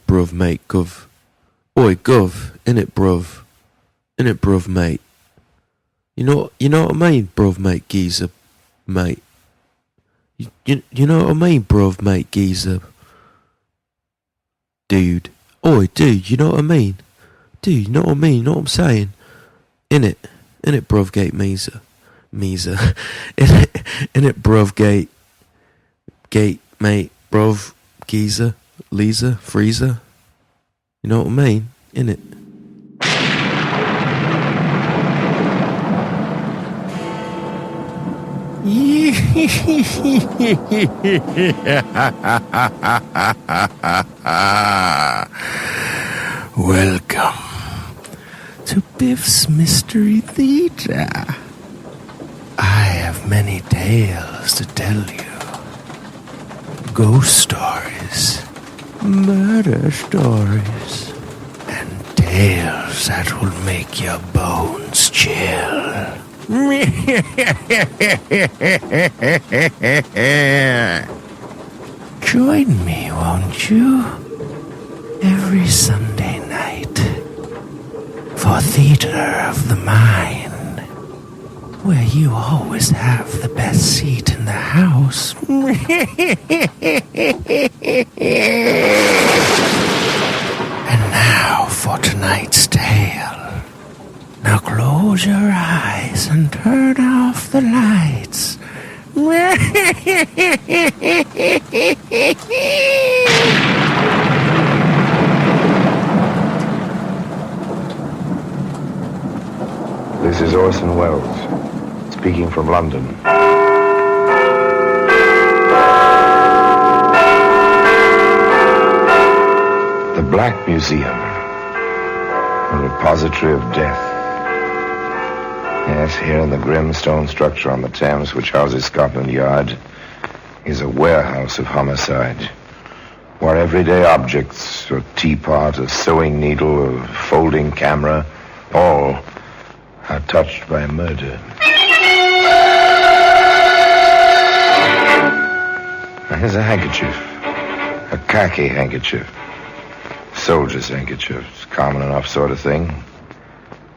bruv, mate, gov. Oi, gov, innit, bruv, mate. You know what I mean, bruv, mate, geezer, mate. You know what I mean, bruv, mate, geezer. Dude. Oi, dude, you know what I mean? Dude, you know what I mean? You know what I'm saying? Innit, bruv, gate, Mesa. Innit, bruv, gate, mate, bruv, geezer, Lisa, freezer. You know what I mean? Innit? Welcome to Biff's Mystery Theater. I have many tales to tell you. Ghost stories, murder stories, and tales that will make your bones chill. Join me, won't you? Every Sunday night for Theater of the Mind, where you always have the best seat in the house. And now for tonight's tale. Now close your eyes and turn off the lights. This is Orson Welles, speaking from London. The Black Museum, a repository of death. Yes, here in the grim stone structure on the Thames, which houses Scotland Yard, is a warehouse of homicide, where everyday objects, a teapot, a sewing needle, a folding camera, all are touched by murder. Now, here's a handkerchief, a khaki handkerchief, soldier's handkerchief, it's a common enough sort of thing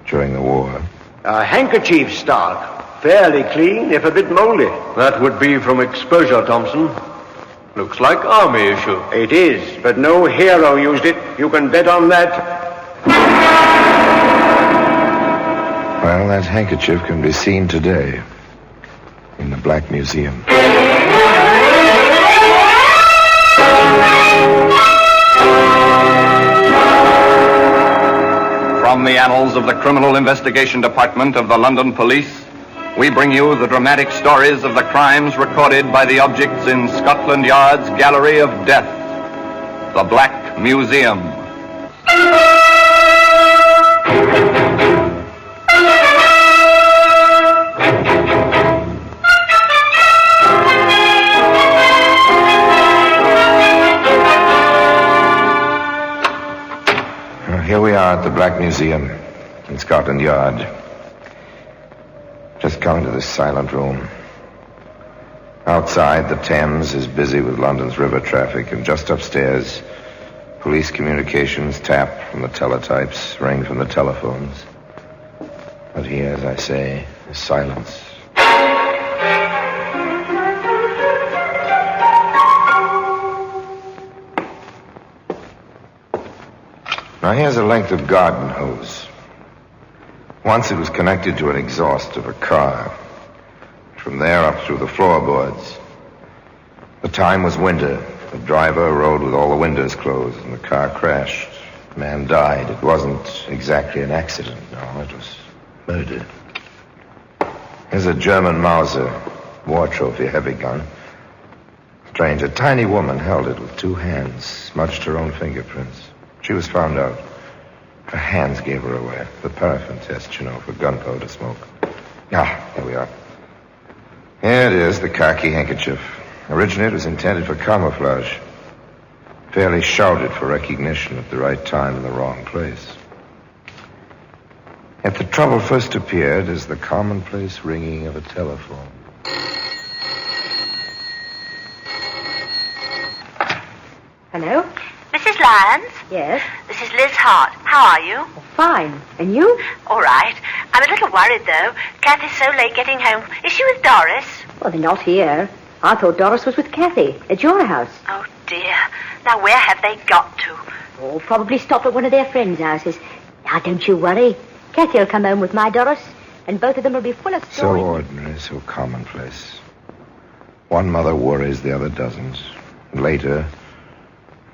during the war. A handkerchief stock, fairly clean, if a bit moldy. That would be from exposure, Thompson. Looks like army issue. It is, but no hero used it. You can bet on that. Well, that handkerchief can be seen today in the Black Museum. From the annals of the Criminal Investigation Department of the London Police, we bring you the dramatic stories of the crimes recorded by the objects in Scotland Yard's Gallery of Death, the Black Museum. Here we are at the Black Museum in Scotland Yard. Just come into this silent room. Outside, the Thames is busy with London's river traffic, and just upstairs, police communications tap from the teletypes, ring from the telephones. But here, as I say, is silence. Now, here's a length of garden hose. Once it was connected to an exhaust of a car. From there up through the floorboards. The time was winter. The driver rode with all the windows closed, and the car crashed. The man died. It wasn't exactly an accident, no, it was murder. Here's a German Mauser, war trophy heavy gun. Strange, a tiny woman held it with two hands, smudged her own fingerprints. She was found out. Her hands gave her away. The paraffin test, you know, for gunpowder smoke. Ah, here we are. Here it is, the khaki handkerchief. Originally, it was intended for camouflage. Fairly shouted for recognition at the right time in the wrong place. Yet the trouble first appeared as the commonplace ringing of a telephone. Hello? Mrs. Lyons? Yes? This is Liz Hart. How are you? Oh, fine. And you? All right. I'm a little worried, though. Kathy's so late getting home. Is she with Doris? Well, they're not here. I thought Doris was with Kathy at your house. Oh, dear. Now, where have they got to? Oh, probably stopped at one of their friends' houses. Now, don't you worry. Kathy will come home with my Doris, and both of them will be full of So stories. ordinary, so commonplace. One mother worries, the other doesn't. Later,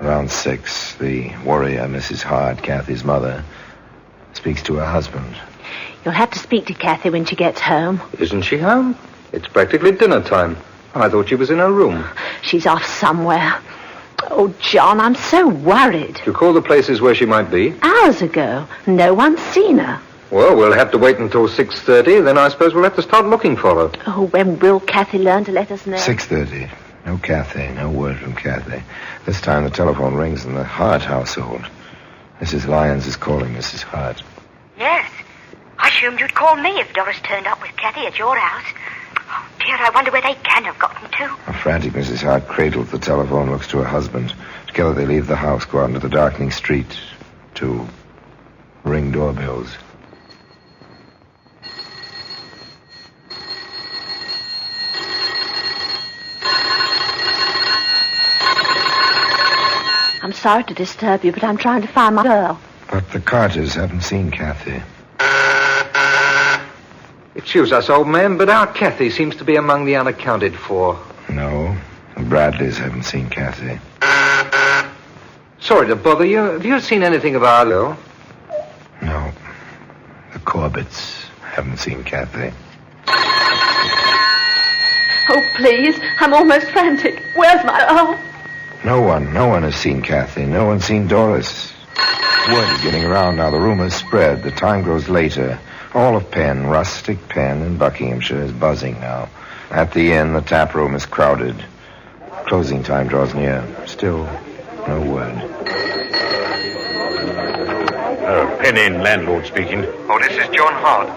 around 6, the worrier, Mrs. Hart, Kathy's mother, speaks to her husband. You'll have to speak to Kathy when she gets home. Isn't she home? It's practically dinner time. I thought she was in her room. She's off somewhere. Oh, John, I'm so worried. You call the places where she might be? Hours ago. No one's seen her. Well, we'll have to wait until 6:30. Then I suppose we'll have to start looking for her. Oh, when will Kathy learn to let us know? 6:30. No Kathy, no word from Kathy. This time the telephone rings in the Hart household. Mrs. Lyons is calling Mrs. Hart. Yes. I assumed you'd call me if Doris turned up with Kathy at your house. Oh, dear, I wonder where they can have gotten to. A frantic Mrs. Hart cradles the telephone, looks to her husband. Together they leave the house, go out into the darkening street to ring doorbells. I'm sorry to disturb you, but I'm trying to find my girl. But the Carters haven't seen Kathy. Excuse us, old man, but our Kathy seems to be among the unaccounted for. No, the Bradleys haven't seen Kathy. Sorry to bother you. Have you seen anything of our girl? No, the Corbetts haven't seen Kathy. Oh, please. I'm almost frantic. Where's my... Oh. No one has seen Kathy. No one's seen Doris. Word is getting around now. The rumors spread. The time grows later. All of Penn, rustic Penn in Buckinghamshire, is buzzing now. At the inn, the tap room is crowded. Closing time draws near. Still, no word. Penn Inn, landlord speaking. Oh, this is John Hart.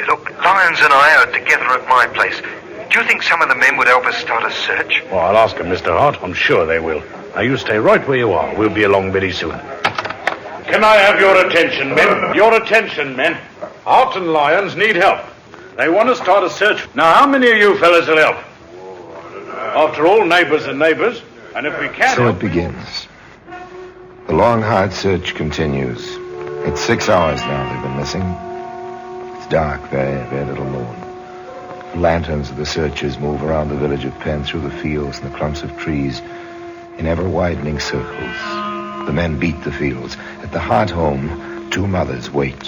Look, Lyons and I are together at my place. Do you think some of the men would help us start a search? Well, I'll ask them, Mr. Hart. I'm sure they will. Now, you stay right where you are. We'll be along very soon. Can I have your attention, men? Your attention, men. Hart and Lyons need help. They want to start a search. Now, how many of you fellas will help? After all, neighbors are neighbors. And if we can... So it begins. The long, hard search continues. It's 6 hours now they've been missing. It's dark, very, very little moon. The lanterns of the searchers move around the village of Penn through the fields and the clumps of trees in ever-widening circles. The men beat the fields. At the Hart home, 2 mothers wait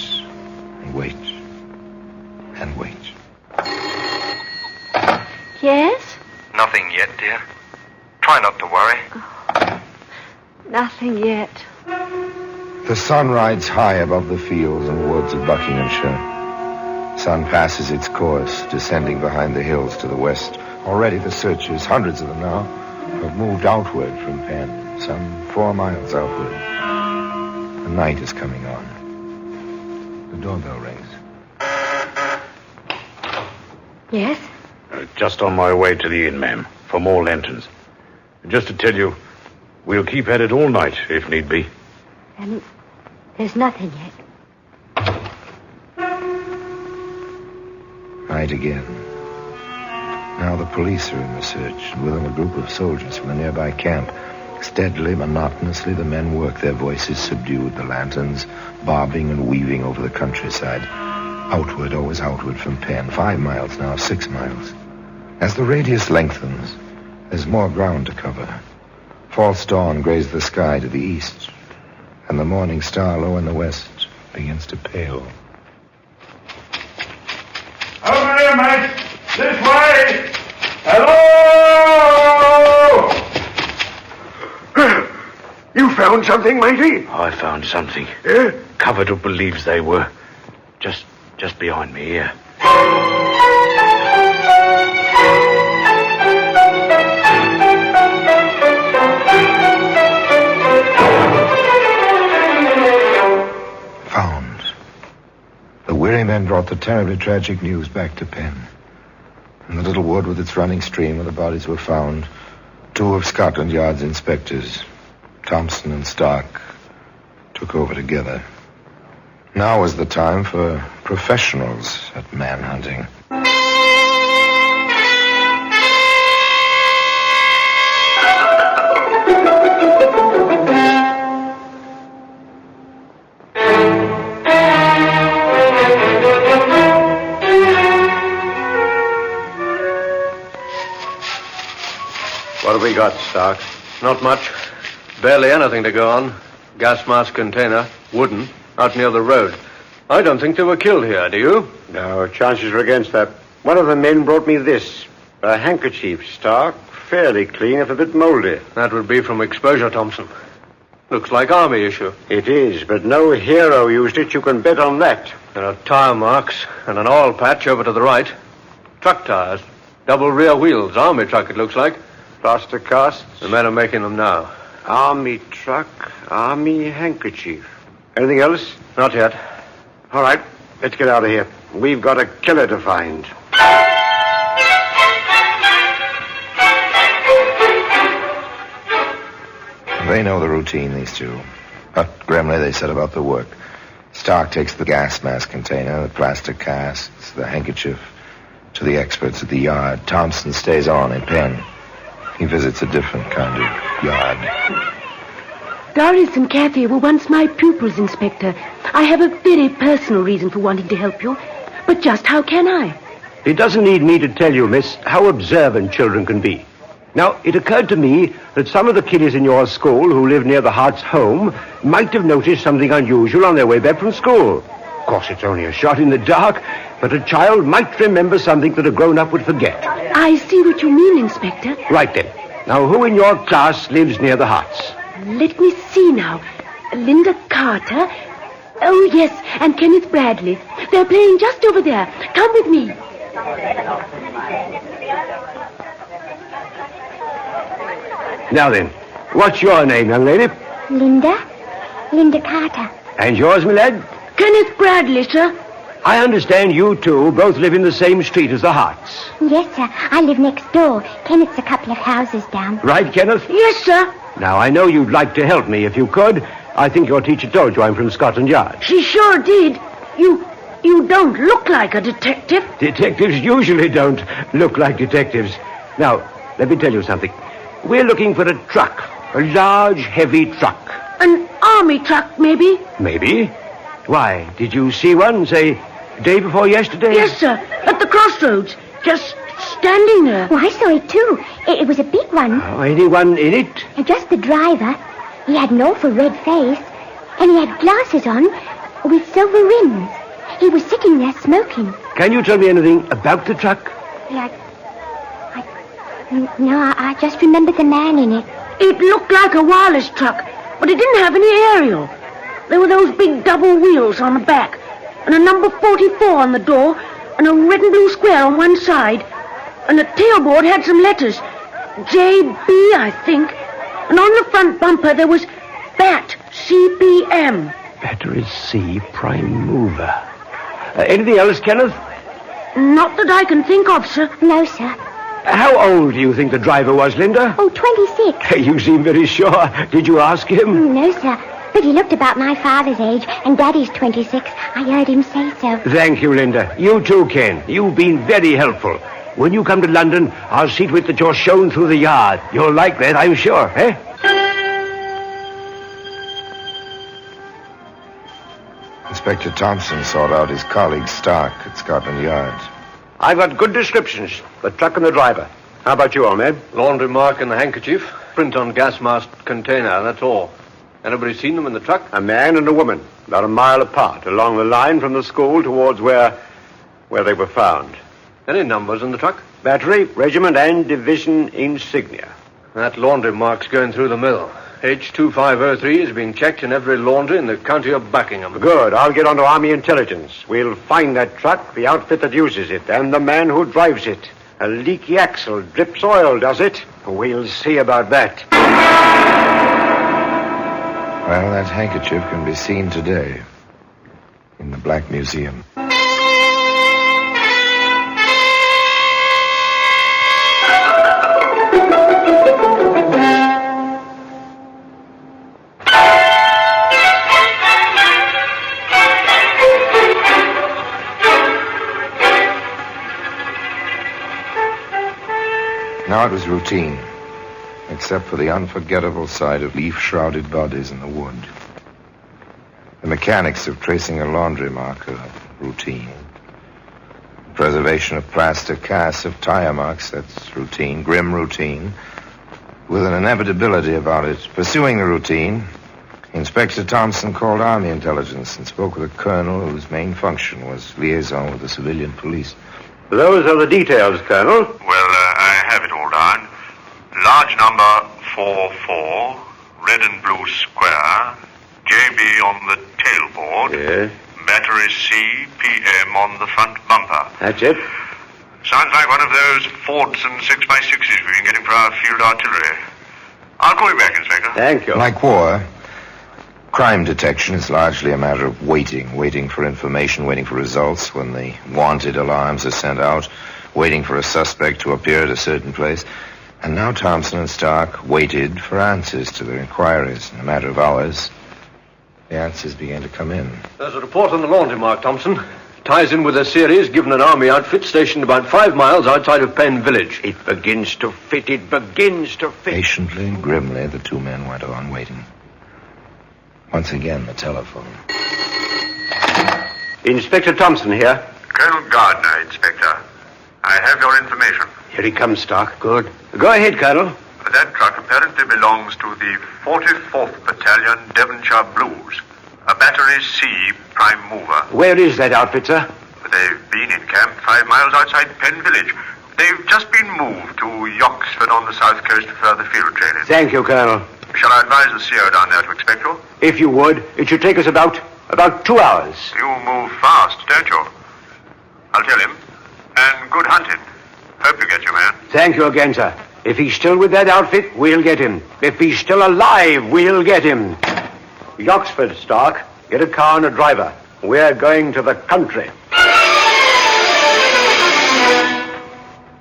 and wait and wait. Yes? Nothing yet, dear. Try not to worry. Nothing yet. The sun rides high above the fields and woods of Buckinghamshire. Sun passes its course, descending behind the hills to the west. Already the searchers, hundreds of them now, have moved outward from Penn, some 4 miles outward. The night is coming on. The doorbell rings. Yes? Just on my way to the inn, ma'am, for more lanterns. Just to tell you, we'll keep at it all night, if need be. And there's nothing yet. Night again. Now the police are in the search, and with them a group of soldiers from a nearby camp. Steadily, monotonously, the men work, their voices subdued, the lanterns bobbing and weaving over the countryside. Outward, always outward from Penn. 5 miles now, 6 miles. As the radius lengthens, there's more ground to cover. False dawn grays the sky to the east, and the morning star low in the west begins to pale. Over here, mate. This way. Hello! You found something, matey? I found something. Yeah? Covered up with leaves they were. Just behind me here. Found. The weary men brought the terribly tragic news back to Penn. In the little wood with its running stream where the bodies were found, 2 of Scotland Yard's inspectors Thompson and Stark took over together. Now was the time for professionals at manhunting. What have we got, Stark? Not much. Barely anything to go on. Gas mask container, wooden, out near the road. I don't think they were killed here, do you? No, chances are against that. One of the men brought me this. A handkerchief, Stark. Fairly clean, if a bit moldy. That would be from exposure, Thompson. Looks like army issue. It is, but no hero used it. You can bet on that. There are tire marks and an oil patch over to the right. Truck tires. Double rear wheels. Army truck, it looks like. Plaster casts. The men are making them now. Army truck, army handkerchief. Anything else? Not yet. All right, let's get out of here. We've got a killer to find. They know the routine, these two. But grimly they set about the work. Stark takes the gas mask container, the plaster casts, the handkerchief to the experts at the yard. Thompson stays on in pen. He visits a different kind of yard. Doris and Kathy were once my pupils, Inspector. I have a very personal reason for wanting to help you. But just how can I? It doesn't need me to tell you, miss, how observant children can be. Now, it occurred to me that some of the kiddies in your school who live near the Hart's home might have noticed something unusual on their way back from school. Of course, it's only a shot in the dark, but a child might remember something that a grown-up would forget. I see what you mean, Inspector. Right then. Now, who in your class lives near the Harts? Let me see now. Linda Carter. Oh, yes, and Kenneth Bradley. They're playing just over there. Come with me. Now then, what's your name, young lady? Linda Carter. And yours, my lad? Kenneth Bradley, sir. I understand you two both live in the same street as the Harts. Yes, sir. I live next door. Kenneth's a couple of houses down. Right, Kenneth? Yes, sir. Now, I know you'd like to help me if you could. I think your teacher told you I'm from Scotland Yard. She sure did. You don't look like a detective. Detectives usually don't look like detectives. Now, let me tell you something. We're looking for a truck. A large, heavy truck. An army truck, maybe? Maybe. Why, did you see one, say, day before yesterday? Yes, sir. At the crossroads. Just standing there. Oh, I saw it, too. It was a big one. Oh, anyone in it? Just the driver. He had an awful red face, and he had glasses on with silver rims. He was sitting there smoking. Can you tell me anything about the truck? No, I just remember the man in it. It looked like a wireless truck, but it didn't have any aerial. There were those big double wheels on the back, and a number 44 on the door, and a red and blue square on one side. And the tailboard had some letters. JB, I think. And on the front bumper there was BAT, CPM. Battery C, prime mover. Anything else, Kenneth? Not that I can think of, sir. No, sir. How old do you think the driver was, Linda? Oh, 26. You seem very sure. Did you ask him? No, sir. But he looked about my father's age, and Daddy's 26. I heard him say so. Thank you, Linda. You too, Ken. You've been very helpful. When you come to London, I'll see to it that you're shown through the yard. You'll like that, I'm sure, eh? Inspector Thompson sought out his colleague Stark at Scotland Yard. I've got good descriptions. The truck and the driver. How about you, old man? Laundry mark in the handkerchief. Print on gas mask container, that's all. Anybody seen them in the truck? A man and a woman, about a mile apart, along the line from the school towards where they were found. Any numbers in the truck? Battery, regiment, and division insignia. That laundry mark's going through the mill. H2503 has been checked in every laundry in the county of Buckingham. Good. I'll get onto Army Intelligence. We'll find that truck, the outfit that uses it, and the man who drives it. A leaky axle drips oil, does it? We'll see about that. Well, that handkerchief can be seen today in the Black Museum. Throughout was routine, except for the unforgettable sight of leaf-shrouded bodies in the wood. The mechanics of tracing a laundry mark are routine. Preservation of plaster casts of tire marks, that's routine, grim routine, with an inevitability about it. Pursuing the routine, Inspector Thompson called Army intelligence and spoke with a colonel whose main function was liaison with the civilian police. Those are the details, Colonel. Well, I have it all down. Large number 44, red and blue square, JB on the tailboard. Yes. Battery C, PM on the front bumper. That's it. Sounds like one of those Fords and 6x6s we've been getting for our field artillery. I'll call you back, Inspector. Thank you. Like war, crime detection is largely a matter of waiting for information, waiting for results when the wanted alarms are sent out, waiting for a suspect to appear at a certain place. And now Thompson and Stark waited for answers to their inquiries. In a matter of hours, the answers began to come in. There's a report on the laundry mark, Thompson. Ties in with a series given an army outfit stationed about 5 miles outside of Penn Village. It begins to fit. Patiently and grimly, the two men went on waiting. Once again, the telephone. Inspector Thompson here. Colonel Gardner, Inspector. I have your information. Here he comes, Stark. Good. Go ahead, Colonel. That truck apparently belongs to the 44th Battalion Devonshire Blues, a Battery C prime mover. Where is that outfit, sir? They've been in camp 5 miles outside Penn Village. They've just been moved to Yoxford on the south coast for further field training. Thank you, Colonel. Shall I advise the CO down there to expect you? If you would, it should take us about 2 hours. You move fast, don't you? I'll tell him. And good hunting. Hope you get your man. Thank you again, sir. If he's still with that outfit, we'll get him. If he's still alive, we'll get him. Yoxford, Stark. Get a car and a driver. We're going to the country.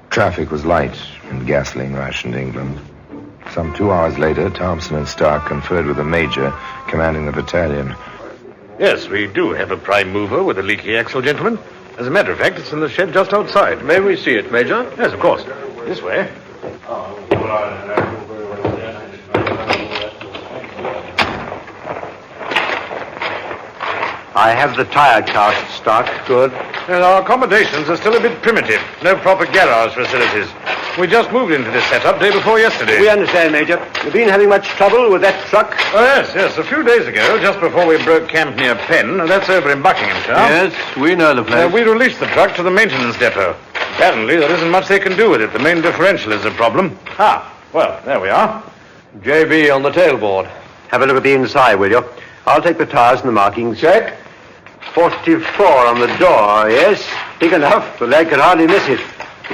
Traffic was light and gasoline rationed England. Some 2 hours later, Thompson and Stark conferred with the major commanding the battalion. Yes, we do have a prime mover with a leaky axle, gentlemen. As a matter of fact, it's in the shed just outside. May we see it, Major? Yes, of course. This way. I have the tire cast, Stark. Good. Well, our accommodations are still a bit primitive. No proper garage facilities. We just moved into this setup day before yesterday. We understand, Major. You've been having much trouble with that truck? Oh, yes. A few days ago, just before we broke camp near Penn, and that's over in Buckinghamshire. Yes, we know the place. We released the truck to the maintenance depot. Apparently, there isn't much they can do with it. The main differential is a problem. Well, there we are. JB on the tailboard. Have a look at the inside, will you? I'll take the tires and the markings. Check. 44 on the door, yes. Big enough, the lad could hardly miss it.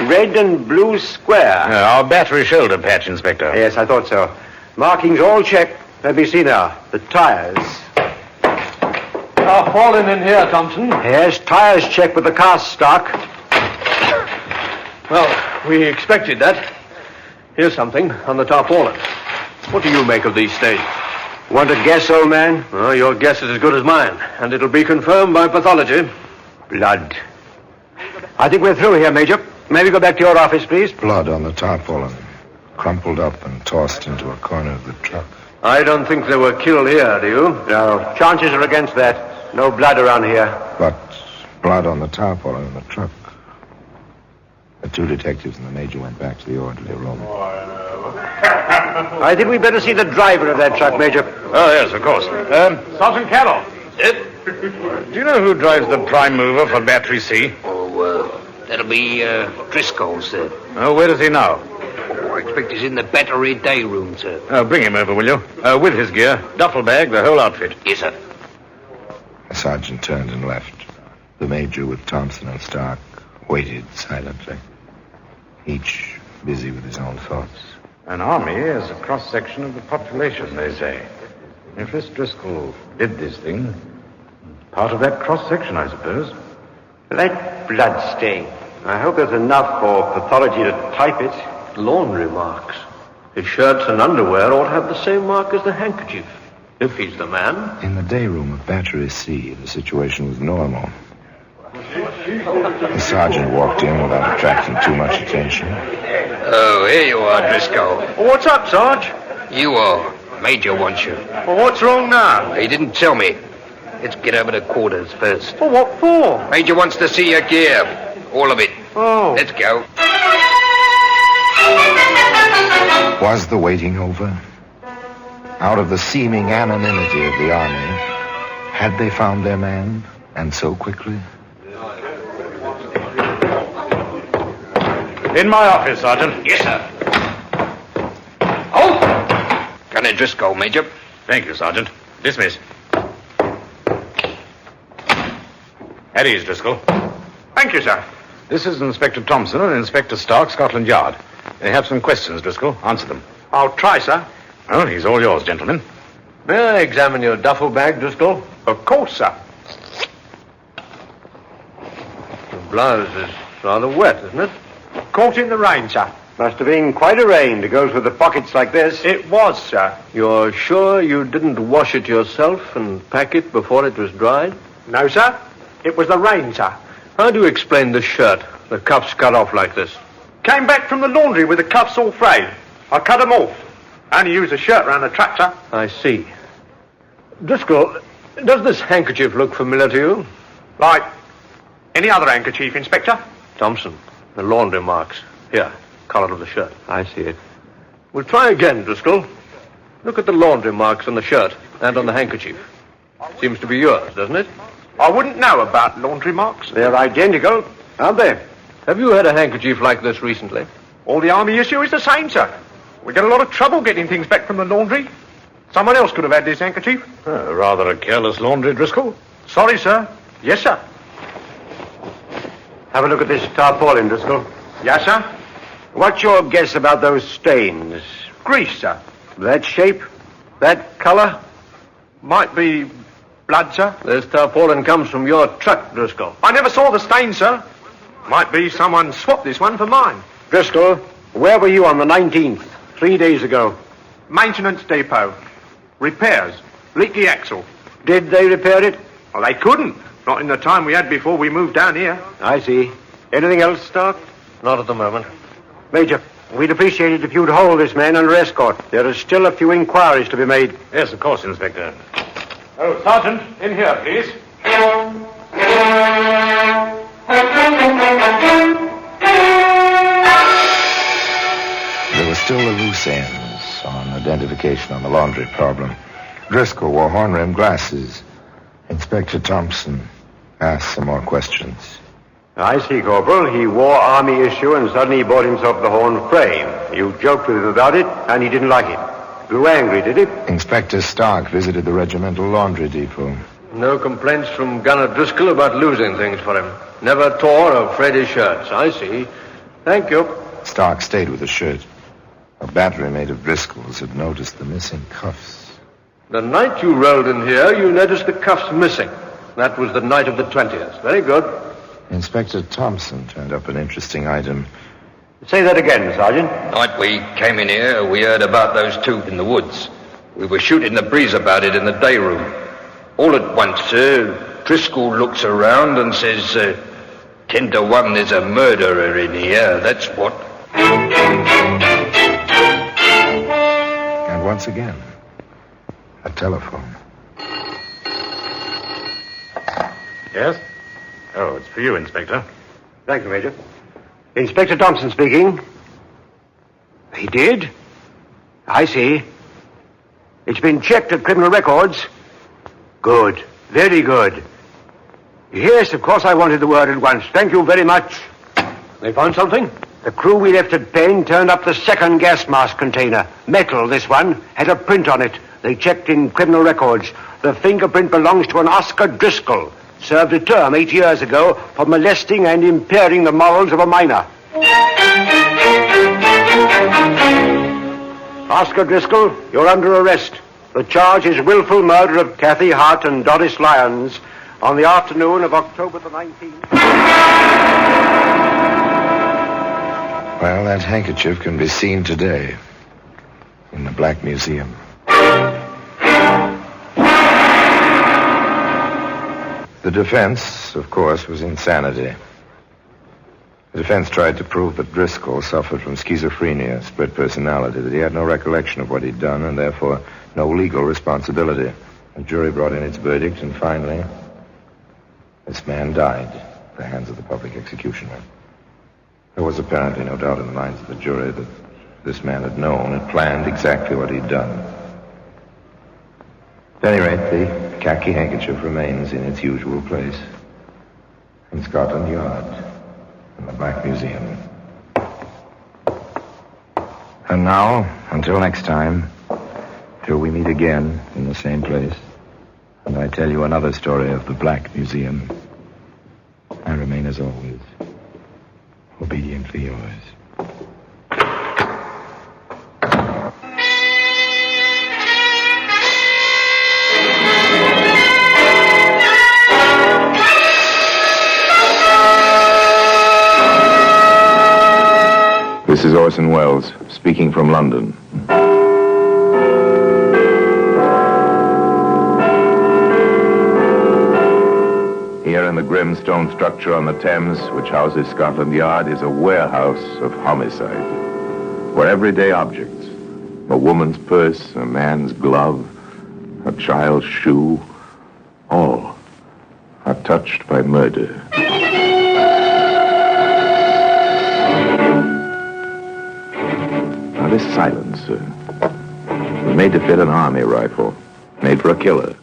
Red and blue square. Our battery shoulder patch, Inspector. Yes, I thought so. Markings all checked. Let me see now. The tires. Fallen in here, Thompson. Yes, tires checked with the cast stock. Well, we expected that. Here's something on the tarpaulin. What do you make of these stains? Want to guess, old man? Oh, your guess is as good as mine, and it'll be confirmed by pathology. Blood. I think we're through here, Major. May we go back to your office, please? Blood on the tarpaulin, crumpled up and tossed into a corner of the truck. I don't think they were killed here, do you? No. Chances are against that. No blood around here. But blood on the tarpaulin in the truck. The two detectives and the major went back to the orderly room. I think we'd better see the driver of that truck, Major. Oh, yes, of course. Sergeant Carroll. Do you know who drives the prime mover for Battery C? That'll be Driscoll, sir. Oh, where is he now? I expect he's in the battery day room, sir. Bring him over, will you? With his gear, duffel bag, the whole outfit. Yes, sir. The sergeant turned and left. The major, with Thompson and Stark, waited silently, each busy with his own thoughts. An army is a cross-section of the population, they say. If this Driscoll did this thing, part of that cross-section, I suppose. That blood stain. I hope there's enough for pathology to type it. Laundry marks. His shirts and underwear ought to have the same mark as the handkerchief, if he's the man. In the day room of Battery C, the situation was normal. The sergeant walked in without attracting too much attention. Oh, here you are, Driscoll. What's up, Sarge? You are. Major wants you. Well, what's wrong now? He didn't tell me. Let's get over to quarters first. Well, what for? Major wants to see your gear. All of it. Oh. Let's go. Was the waiting over? Out of the seeming anonymity of the army, had they found their man, and so quickly? In my office, Sergeant. Yes, sir. Oh! Gunner Driscoll, Major. Thank you, Sergeant. Dismiss. At ease, Driscoll. Thank you, sir. This is Inspector Thompson and Inspector Stark, Scotland Yard. They have some questions, Driscoll. Answer them. I'll try, sir. Well, he's all yours, gentlemen. May I examine your duffel bag, Driscoll? Of course, sir. The blouse is rather wet, isn't it? Caught in the rain, sir. Must have been quite a rain to go through the pockets like this. It was, sir. You're sure you didn't wash it yourself and pack it before it was dried? No, sir. It was the rain, sir. How do you explain the shirt? The cuffs cut off like this. Came back from the laundry with the cuffs all frayed. I cut them off. Only used a shirt round the tractor. I see. Driscoll, does this handkerchief look familiar to you? Like any other handkerchief, Inspector? Thompson, the laundry marks. Here, collar of the shirt. I see it. We'll try again, Driscoll. Look at the laundry marks on the shirt and on the handkerchief. Seems to be yours, doesn't it? I wouldn't know about laundry marks. They're identical, aren't they? Have you had a handkerchief like this recently? All the army issue is the same, sir. We get a lot of trouble getting things back from the laundry. Someone else could have had this handkerchief. Rather a careless laundry, Driscoll. Sorry, sir. Yes, sir. Have a look at this tarpaulin, Driscoll. Yes, sir. What's your guess about those stains? Grease, sir. That shape? That color? Might be blood, sir. This tarpaulin comes from your truck, Driscoll. I never saw the stain, sir. Might be someone swapped this one for mine. Driscoll, where were you on the 19th? 3 days ago. Maintenance depot. Repairs. Leaky axle. Did they repair it? Well, they couldn't. Not in the time we had before we moved down here. I see. Anything else, Stark? Not at the moment. Major, we'd appreciate it if you'd hold this man under escort. There are still a few inquiries to be made. Yes, of course, Inspector. Oh, Sergeant, in here, please. There were still the loose ends on identification on the laundry problem. Driscoll wore horn-rimmed glasses. Inspector Thompson asked some more questions. I see, Corporal. He wore army issue and suddenly he bought himself the horn frame. You joked with him about it and he didn't like it. Grew angry, did he? Inspector Stark visited the regimental laundry depot. No complaints from Gunner Driscoll about losing things for him. Never tore or frayed his shirts. I see. Thank you. Stark stayed with the shirt. A battery mate of Driscoll's had noticed the missing cuffs. The night you rolled in here, you noticed the cuffs missing. That was the night of the 20th. Very good. Inspector Thompson turned up an interesting item. Say that again, Sergeant. Night we came in here, we heard about those two in the woods. We were shooting the breeze about it in the day room. All at once, Driscoll looks around and says, 10 to 1, there's a murderer in here, that's what. And once again, a telephone. Yes? Oh, it's for you, Inspector. Thank you, Major. Inspector Thompson speaking. He did? I see. It's been checked at criminal records. Good. Very good. Yes, of course I wanted the word at once. Thank you very much. They found something? The crew we left at Penn turned up the second gas mask container. Metal, this one. Had a print on it. They checked in criminal records. The fingerprint belongs to an Oscar Driscoll. Served a term 8 years ago for molesting and impairing the morals of a minor. Oscar Driscoll, you're under arrest. The charge is willful murder of Kathy Hart and Doris Lyons on the afternoon of October the 19th. Well, that handkerchief can be seen today in the Black Museum. The defense, of course, was insanity. The defense tried to prove that Driscoll suffered from schizophrenia, split personality, that he had no recollection of what he'd done, and therefore no legal responsibility. The jury brought in its verdict, and finally, this man died at the hands of the public executioner. There was apparently no doubt in the minds of the jury that this man had known and planned exactly what he'd done. At any rate, the Khaki Handkerchief remains in its usual place, in Scotland Yard, in the Black Museum. And now, until next time, till we meet again in the same place, and I tell you another story of the Black Museum, I remain as always, obediently yours. This is Orson Welles, speaking from London. Here in the grim stone structure on the Thames, which houses Scotland Yard, is a warehouse of homicide, where everyday objects, a woman's purse, a man's glove, a child's shoe, all are touched by murder. Now, this silencer was made to fit an army rifle, made for a killer,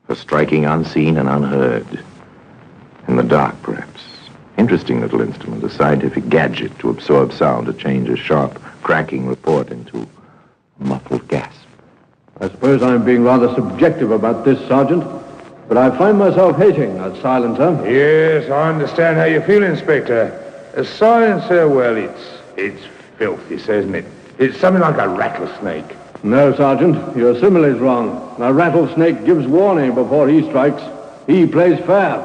for striking unseen and unheard. In the dark, perhaps. Interesting little instrument, a scientific gadget to absorb sound, to change a sharp, cracking report into a muffled gasp. I suppose I'm being rather subjective about this, Sergeant, but I find myself hating that silencer. Yes, I understand how you feel, Inspector. A silencer, well, it's filthy, isn't it? It's something like a rattlesnake. No, Sergeant, your simile's wrong. A rattlesnake gives warning before he strikes. He plays fair.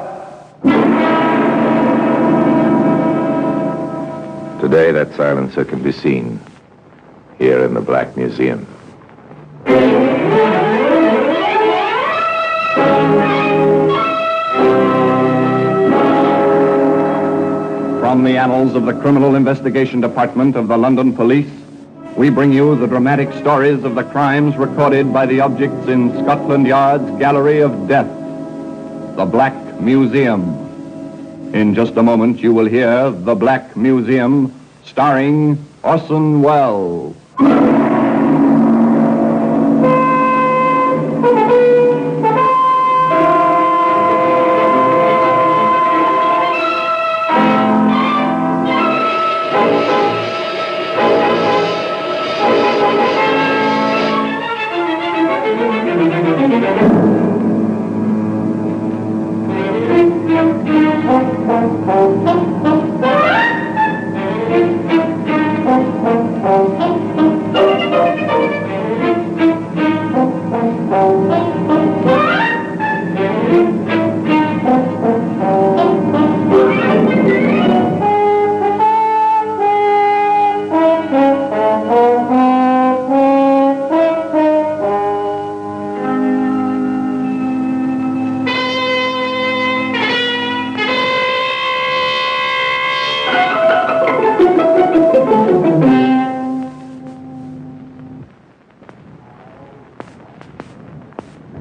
Today, that silencer can be seen here in the Black Museum. From the annals of the Criminal Investigation Department of the London Police, we bring you the dramatic stories of the crimes recorded by the objects in Scotland Yard's Gallery of Death, the Black Museum. In just a moment, you will hear The Black Museum, starring Orson Welles.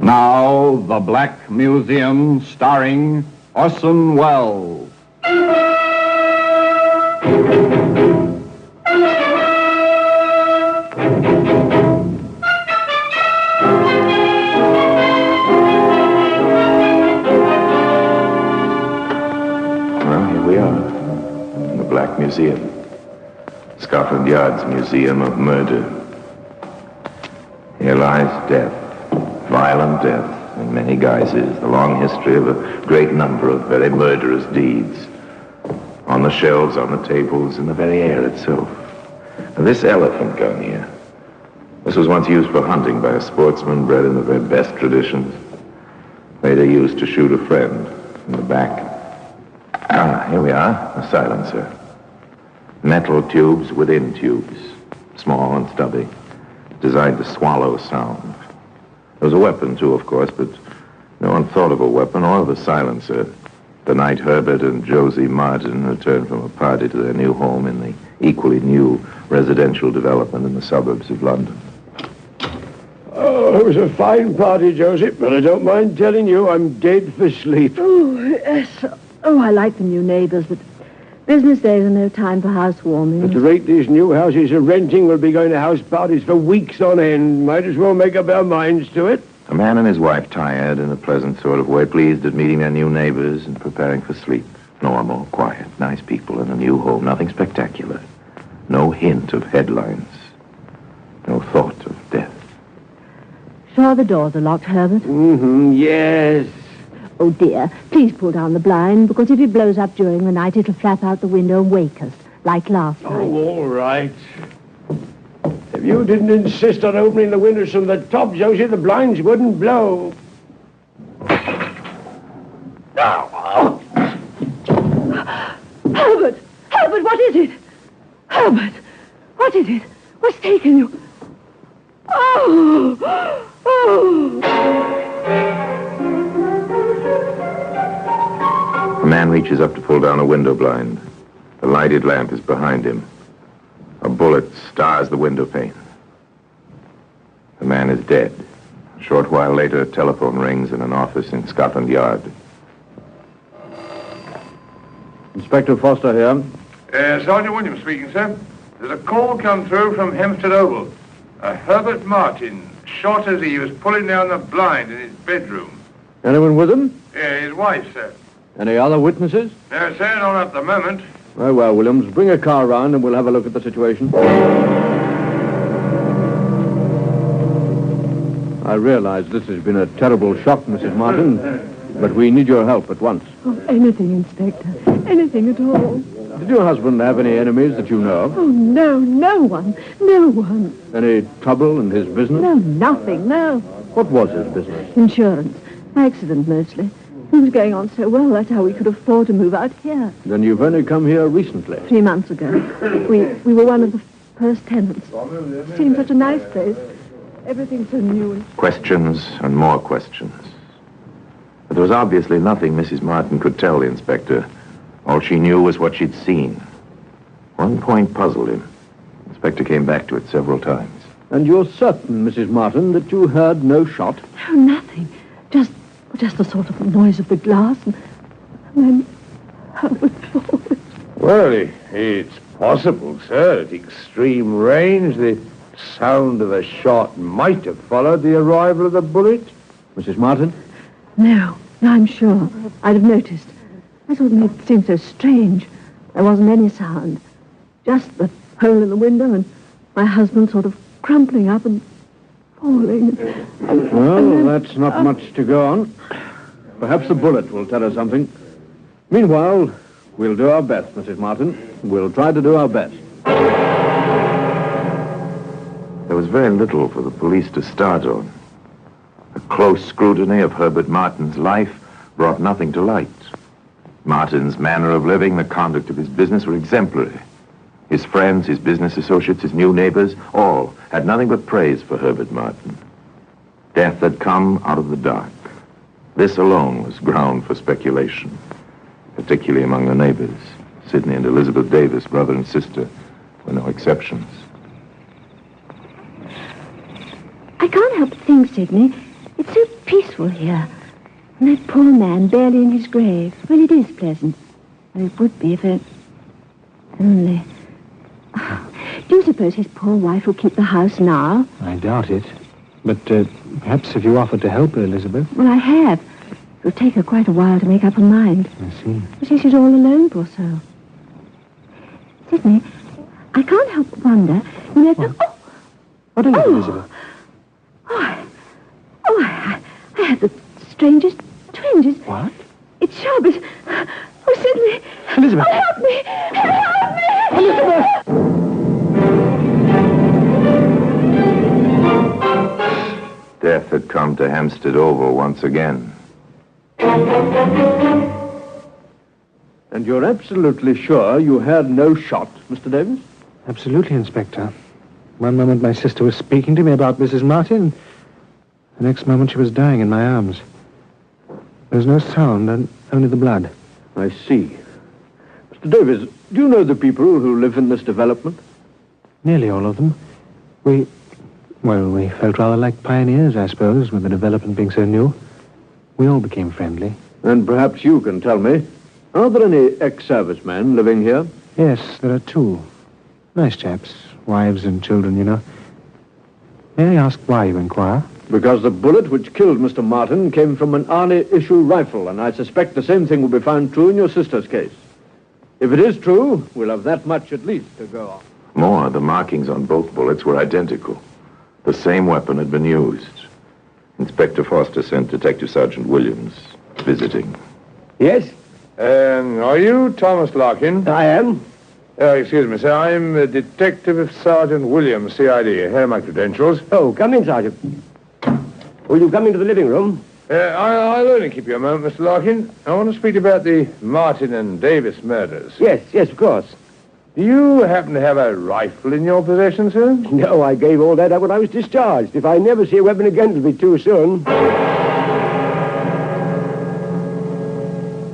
Now, The Black Museum, starring Orson Welles. Well, here we are, in the Black Museum. Scotland Yard's Museum of Murder. Here lies death. Violent death in many guises, the long history of a great number of very murderous deeds. On the shelves, on the tables, in the very air itself. Now, this elephant gun here, this was once used for hunting by a sportsman bred in the very best traditions. Later used to shoot a friend in the back. Here we are, a silencer. Metal tubes within tubes, small and stubby, designed to swallow sound. There was a weapon, too, of course, but no one thought of a weapon or of a silencer The night Herbert and Josie Martin returned from a party to their new home in the equally new residential development in the suburbs of London. Oh, it was a fine party, Josie, but I don't mind telling you I'm dead for sleep. Oh, yes. Oh, I like the new neighbours, but business days are no time for housewarming. At the rate these new houses are renting, we'll be going to house parties for weeks on end. Might as well make up our minds to it. A man and his wife, tired in a pleasant sort of way, pleased at meeting their new neighbors and preparing for sleep. Normal, quiet, nice people in a new home, nothing spectacular. No hint of headlines. No thought of death. Sure the doors are locked, Herbert? Mm-hmm, yes. Oh, dear, please pull down the blind, because if it blows up during the night, it'll flap out the window and wake us, like last night. Oh, all right. If you didn't insist on opening the windows from the top, Josie, the blinds wouldn't blow. Oh. Herbert! Herbert, what is it? Herbert! What is it? What's taken you? Oh! Oh! A man reaches up to pull down a window blind. The lighted lamp is behind him. A bullet stars the window pane. The man is dead. A short while later, a telephone rings in an office in Scotland Yard. Inspector Foster here. Sergeant Williams speaking, sir. There's a call come through from Hempstead Oval. Herbert Martin shot as he was pulling down the blind in his bedroom. Anyone with him? Yeah, his wife, sir. Any other witnesses? No, sir, not at the moment. Very well, Williams. Bring a car round and we'll have a look at the situation. I realize this has been a terrible shock, Mrs. Martin, but we need your help at once. Oh, anything, Inspector. Anything at all. Did your husband have any enemies that you know of? Oh, no, no one. No one. Any trouble in his business? No, nothing, no. What was his business? Insurance. Accident, mostly. It was going on so well, that's how we could afford to move out here. Then you've only come here recently. 3 months ago. We were one of the first tenants. It seemed such a nice place. Everything so new and... Questions and more questions. But there was obviously nothing Mrs. Martin could tell the inspector. All she knew was what she'd seen. One point puzzled him. The inspector came back to it several times. And you're certain, Mrs. Martin, that you heard no shot? No, nothing. Just the sort of noise of the glass, and then Herbert falls. Well, it's possible, sir. At extreme range, the sound of a shot might have followed the arrival of the bullet. Mrs. Martin? No, I'm sure. I'd have noticed. That's what made it seem so strange. There wasn't any sound. Just the hole in the window and my husband sort of crumpling up and falling. Well, that's not much to go on. Perhaps the bullet will tell us something. Meanwhile, we'll do our best, Mrs. Martin. We'll try to do our best. There was very little for the police to start on. A close scrutiny of Herbert Martin's life brought nothing to light. Martin's manner of living, the conduct of his business were exemplary. His friends, his business associates, his new neighbors, all had nothing but praise for Herbert Martin. Death had come out of the dark. This alone was ground for speculation, particularly among the neighbors. Sidney and Elizabeth Davis, brother and sister, were no exceptions. I can't help but think, Sidney, it's so peaceful here. And that poor man barely in his grave. Well, it is pleasant. Well, it would be if it... Only... Do you suppose his poor wife will keep the house now? I doubt it. But perhaps if you offered to help her, Elizabeth. Well, I have. It will take her quite a while to make up her mind. I see. But she's all alone, poor soul. Sidney, I can't help but wonder... You know... What? What is it, Elizabeth? I had the strangest twinges. What? It's sharp. Oh, Sidney. Elizabeth. Oh, help me. Help me. Elizabeth. Death had come to Hampstead Oval once again. And you're absolutely sure you heard no shot, Mr. Davis? Absolutely, Inspector. One moment my sister was speaking to me about Mrs. Martin. The next moment she was dying in my arms. There was no sound and only the blood. I see. Mr. Davis, do you know the people who live in this development? Nearly all of them. We felt rather like pioneers, I suppose, with the development being so new. We all became friendly. And perhaps you can tell me, are there any ex-servicemen living here? Yes, there are 2. Nice chaps. Wives and children, you know. May I ask why you inquire? Because the bullet which killed Mr. Martin came from an Arnie-issue rifle, and I suspect the same thing will be found true in your sister's case. If it is true, we'll have that much at least to go on. More, the markings on both bullets were identical. The same weapon had been used. Inspector Foster sent Detective Sergeant Williams visiting. Yes? Are you Thomas Larkin? I am. Excuse me, sir. I'm Detective Sergeant Williams, CID. Here are my credentials. Oh, come in, Sergeant. Will you come into the living room? I'll only keep you a moment, Mr. Larkin. I want to speak about the Martin and Davis murders. Yes, of course. Do you happen to have a rifle in your possession, sir? No, I gave all that up when I was discharged. If I never see a weapon again, it'll be too soon.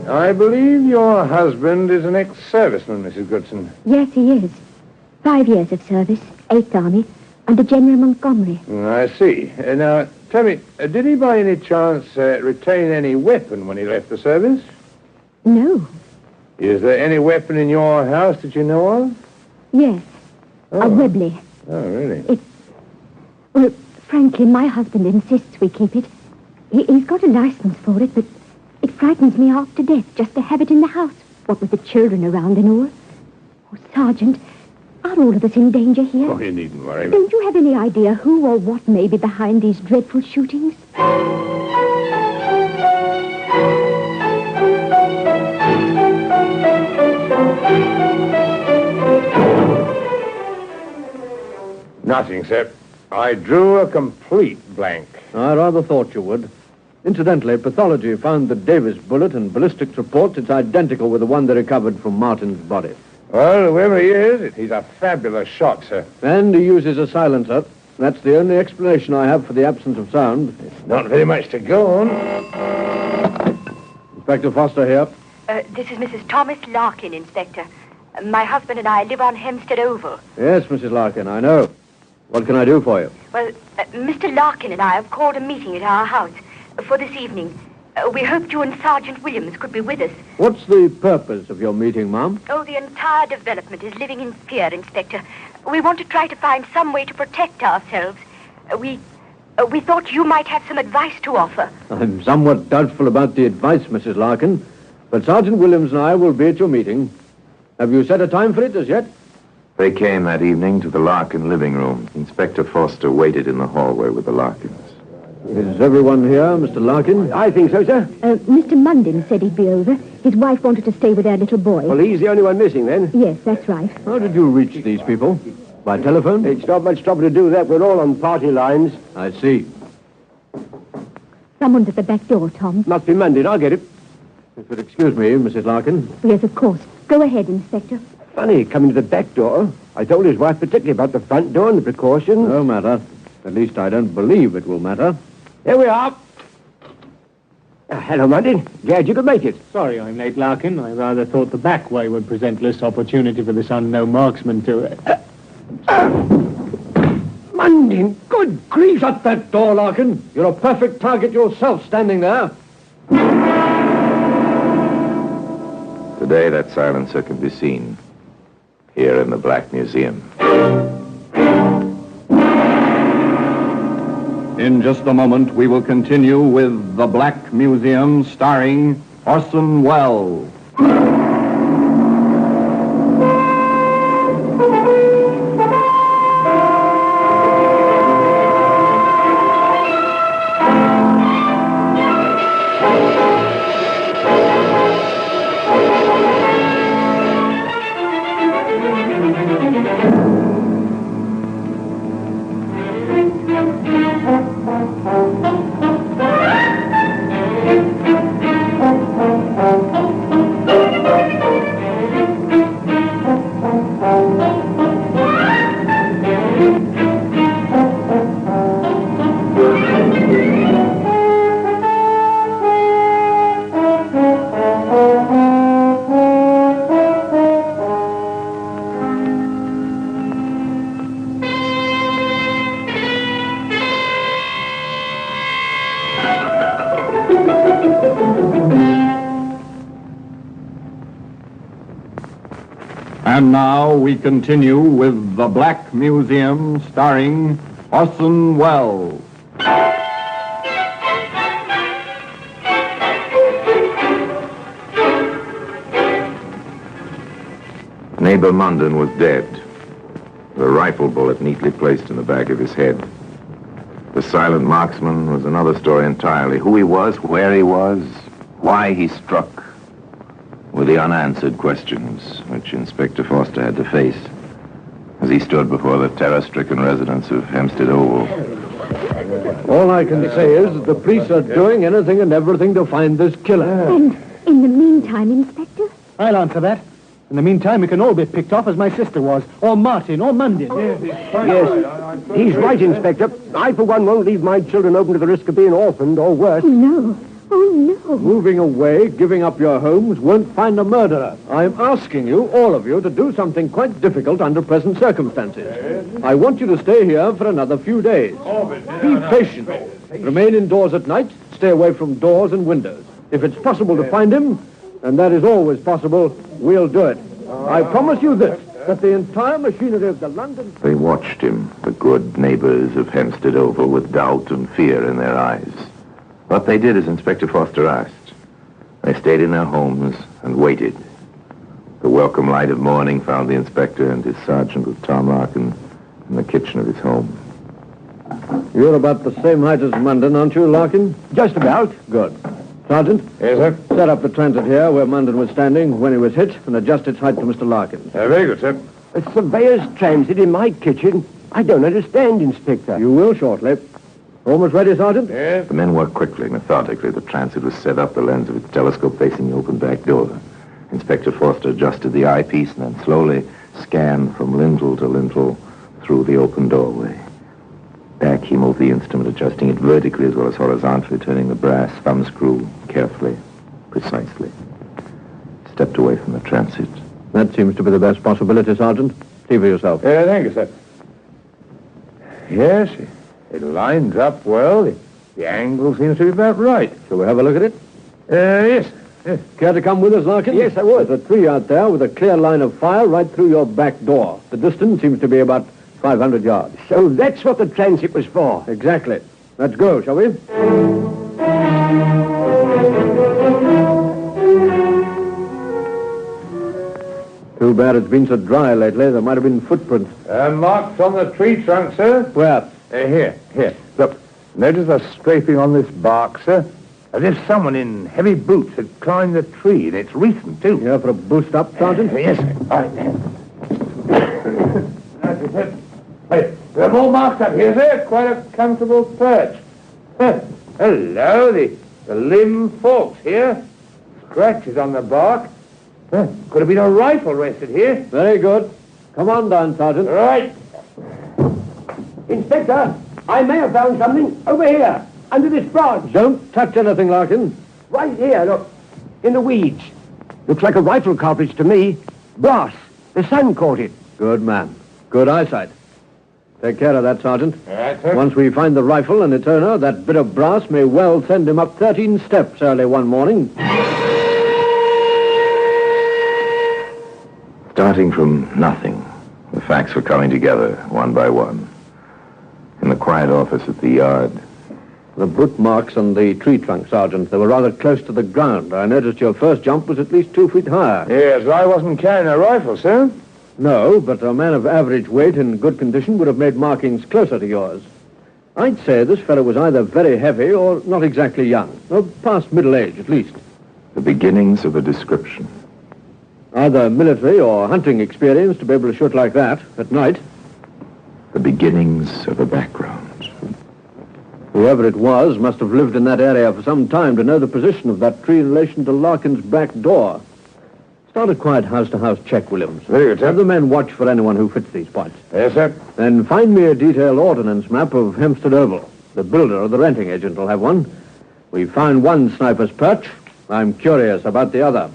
I believe your husband is an ex-serviceman, Mrs. Goodson. Yes, he is. 5 years of service, 8th Army, under General Montgomery. I see. Now, tell me, did he by any chance retain any weapon when he left the service? No. Is there any weapon in your house that you know of? Yes. A Webley. Oh, really? Well, frankly, my husband insists we keep it. He's got a license for it, but it frightens me half to death just to have it in the house. What with the children around and all. Oh, Sergeant, are all of us in danger here? Oh, you needn't worry. Don't you have any idea who or what may be behind these dreadful shootings? Nothing, sir. I drew a complete blank. I rather thought you would. Incidentally, pathology found the Davis bullet and ballistics reports it's identical with the one they recovered from Martin's body. Well, whoever he is, he's a fabulous shot, sir. And he uses a silencer. That's the only explanation I have for the absence of sound. Not very much to go on. Inspector Foster here. This is Mrs. Thomas Larkin, Inspector. My husband and I live on Hempstead Oval. Yes, Mrs. Larkin, I know. What can I do for you? Well, Mr. Larkin and I have called a meeting at our house for this evening. We hoped you and Sergeant Williams could be with us. What's the purpose of your meeting, ma'am? Oh, the entire development is living in fear, Inspector. We want to try to find some way to protect ourselves. We thought you might have some advice to offer. I'm somewhat doubtful about the advice, Mrs. Larkin, but Sergeant Williams and I will be at your meeting. Have you set a time for it as yet? They came that evening to the Larkin living room. Inspector Foster waited in the hallway with the Larkins. Is everyone here, Mr. Larkin? I think so, sir. Mr. Munden said he'd be over. His wife wanted to stay with their little boy. Well, he's the only one missing, then. Yes, that's right. How did you reach these people? By telephone? It's not much trouble to do that. We're all on party lines. I see. Someone's at the back door, Tom. Must be Munden. I'll get it. If you'll excuse me, Mrs. Larkin. Yes, of course. Go ahead, Inspector. Funny, coming to the back door. I told his wife particularly about the front door and the precautions. No matter. At least I don't believe it will matter. Here we are. Hello, Munden. Glad you could make it. Sorry I'm late, Larkin. I rather thought the back way would present less opportunity for this unknown marksman to... Munden, good grief. Shut that door, Larkin. You're a perfect target yourself standing there. Today, that silencer can be seen here in the Black Museum. In just a moment, we will continue with The Black Museum, starring Orson Welles. And now we continue with The Black Museum, starring Orson Welles. Neighbor Munden was dead, with a rifle bullet neatly placed in the back of his head. The silent marksman was another story entirely. Who he was, where he was, why he struck, were the unanswered questions which Inspector Foster had to face as he stood before the terror-stricken residents of Hempstead Oval. All I can say is that the police are doing anything and everything to find this killer. And in the meantime, Inspector? I'll answer that. In the meantime, we can all be picked off as my sister was, or Martin, or Munden. Yes, he's right, Inspector. I, for one, won't leave my children open to the risk of being orphaned or worse. Oh, no. Oh, no. Moving away, giving up your homes, won't find a murderer. I'm asking you, all of you, to do something quite difficult under present circumstances. I want you to stay here for another few days. Be patient. Remain indoors at night. Stay away from doors and windows. If it's possible to find him, and that is always possible, we'll do it. I promise you this, that the entire machinery of the London... They watched him, the good neighbors of Hempstead Oval, with doubt and fear in their eyes. What they did as Inspector Foster asked. They stayed in their homes and waited. The welcome light of morning found the inspector and his sergeant with Tom Larkin in the kitchen of his home. You're about the same height as Munden, aren't you, Larkin? Just about. Good. Sergeant? Yes, sir? Set up the transit here where Munden was standing when he was hit and adjust its height to Mr. Larkin. Very good, sir. A surveyor's transit in my kitchen? I don't understand, Inspector. You will shortly. Almost ready, Sergeant? Yes. The men worked quickly, methodically. The transit was set up, the lens of its telescope facing the open back door. Inspector Foster adjusted the eyepiece and then slowly scanned from lintel to lintel through the open doorway. Back, he moved the instrument, adjusting it vertically as well as horizontally, turning the brass thumb screw carefully, precisely. Stepped away from the transit. That seems to be the best possibility, Sergeant. See for yourself. Thank you, sir. Yes, it lines up well. The angle seems to be about right. Shall we have a look at it? Yes. Care to come with us, Larkin? Yes, I would. There's a tree out there with a clear line of fire right through your back door. The distance seems to be about 500 yards. So that's what the transit was for. Exactly. Let's go, shall we? Too bad it's been so dry lately. There might have been footprints. Marks on the tree trunk, sir. Where? Here. Look, notice the scraping on this bark, sir. As if someone in heavy boots had climbed the tree, and it's recent, too. Yeah, for a boost up, Sergeant? Yes, sir. All right. That's it. Hey, there are more marks up here, sir. Quite a comfortable perch. Hello, the limb forks here. Scratches on the bark. Could have been a rifle rested here. Very good. Come on down, Sergeant. Right. Inspector, I may have found something over here, under this branch. Don't touch anything, Larkin. Right here, look, in the weeds. Looks like a rifle cartridge to me. Brass. The sun caught it. Good man. Good eyesight. Take care of that, Sergeant. Right, sir. Once we find the rifle and its owner, that bit of brass may well send him up 13 steps early one morning. Starting from nothing, the facts were coming together one by one. In the quiet office at the yard. The boot marks on the tree trunk, Sergeant. They were rather close to the ground. I noticed your first jump was at least 2 feet higher. Yes, I wasn't carrying a rifle, sir. No, but a man of average weight in good condition would have made markings closer to yours. I'd say this fellow was either very heavy or not exactly young. Or past middle age, at least. The beginnings of a description. Either military or hunting experience to be able to shoot like that at night. The beginnings of a background. Whoever it was must have lived in that area for some time to know the position of that tree in relation to Larkin's back door. Start a quiet house-to-house check, Williams. Very good, sir. Have the men watch for anyone who fits these points. Yes, sir. Then find me a detailed ordnance map of Hempstead Oval. The builder or the renting agent will have one. We've found one sniper's perch. I'm curious about the other.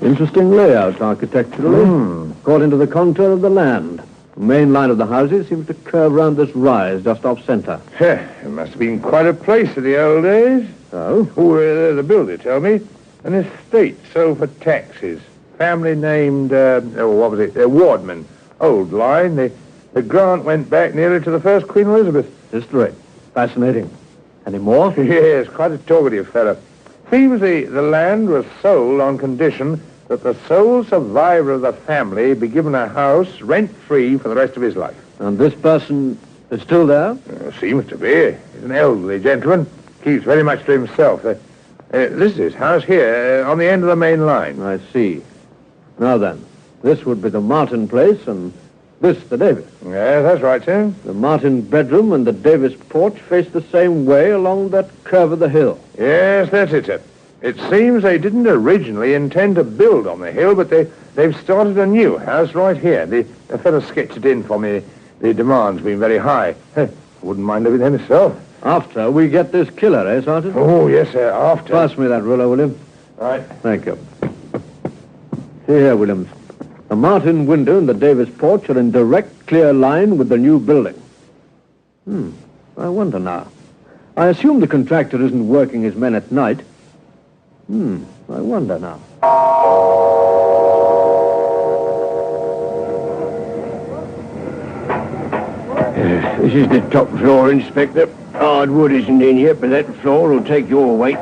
Interesting layout architecturally, according to the contour of the land. The main line of the houses seems to curve round this rise just off centre. It must have been quite a place in the old days. Oh? The builder told me. An estate sold for taxes. Family named, Wardman. Old line. The grant went back nearly to the first Queen Elizabeth. History. Fascinating. Any more? Yes, quite a talkative fellow. Seems the land was sold on condition that the sole survivor of the family be given a house rent-free for the rest of his life. And this person is still there? Seems to be. He's an elderly gentleman. Keeps very much to himself. This is his house here, on the end of the main line. I see. Now then, this would be the Martin place, and this the Davis. Yeah, that's right, sir. The Martin bedroom and the Davis porch face the same way along that curve of the hill. Yes, that's it, sir. It seems they didn't originally intend to build on the hill, but they've started a new house right here. The fellow sketched it in for me. The demand's been very high. I wouldn't mind living there myself. After we get this killer, eh, Sergeant? Oh, yes, sir, after. Pass me that ruler, William. Right. Thank you. Here, Williams. The Martin window and the Davis porch are in direct, clear line with the new building. I wonder now. I assume the contractor isn't working his men at night. I wonder now. This is the top floor, Inspector. Hard wood isn't in yet, but that floor will take your weight.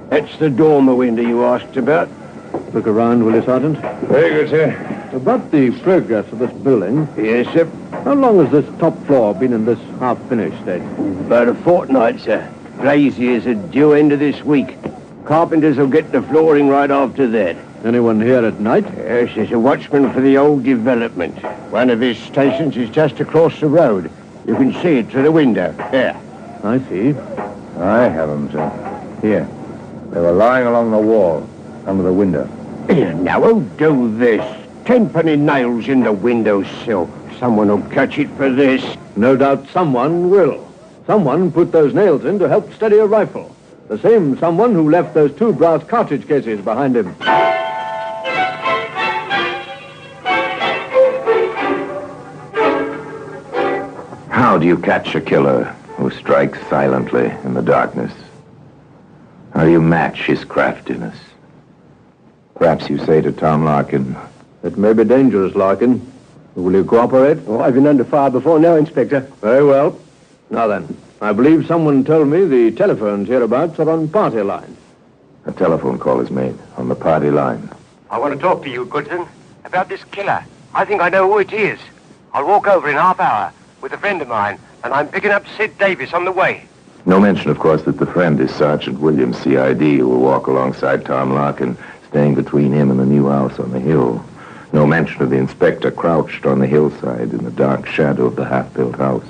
That's the dormer window you asked about. Look around, will you, Sergeant? Very good, sir. About the progress of this building. Yes, sir. How long has this top floor been in this half-finished state? About a fortnight, sir. Glaziers are due end of this week. Carpenters will get the flooring right after that. Anyone here at night? Yes, there's a watchman for the old development. One of his stations is just across the road. You can see it through the window. There. I see. I have them, sir. Here. They were lying along the wall, under the window. Now, who'll do this? 10-penny nails in the windowsill. Someone will catch it for this. No doubt someone will. Someone put those nails in to help steady a rifle. The same someone who left those 2 brass cartridge cases behind him. How do you catch a killer who strikes silently in the darkness? How do you match his craftiness? Perhaps you say to Tom Larkin, "It may be dangerous, Larkin. Will you cooperate?" Oh, I've been under fire before now, Inspector. Very well. Now then, I believe someone told me the telephones hereabouts are on party line. a telephone call is made on the party line. I want to talk to you, Goodson, about this killer. I think I know who it is. I'll walk over in half hour with a friend of mine, and I'm picking up Sid Davis on the way. No mention, of course, that the friend is Sergeant Williams, C.I.D., who will walk alongside Tom Larkin, staying between him and the new house on the hill. No mention of the inspector crouched on the hillside in the dark shadow of the half-built house.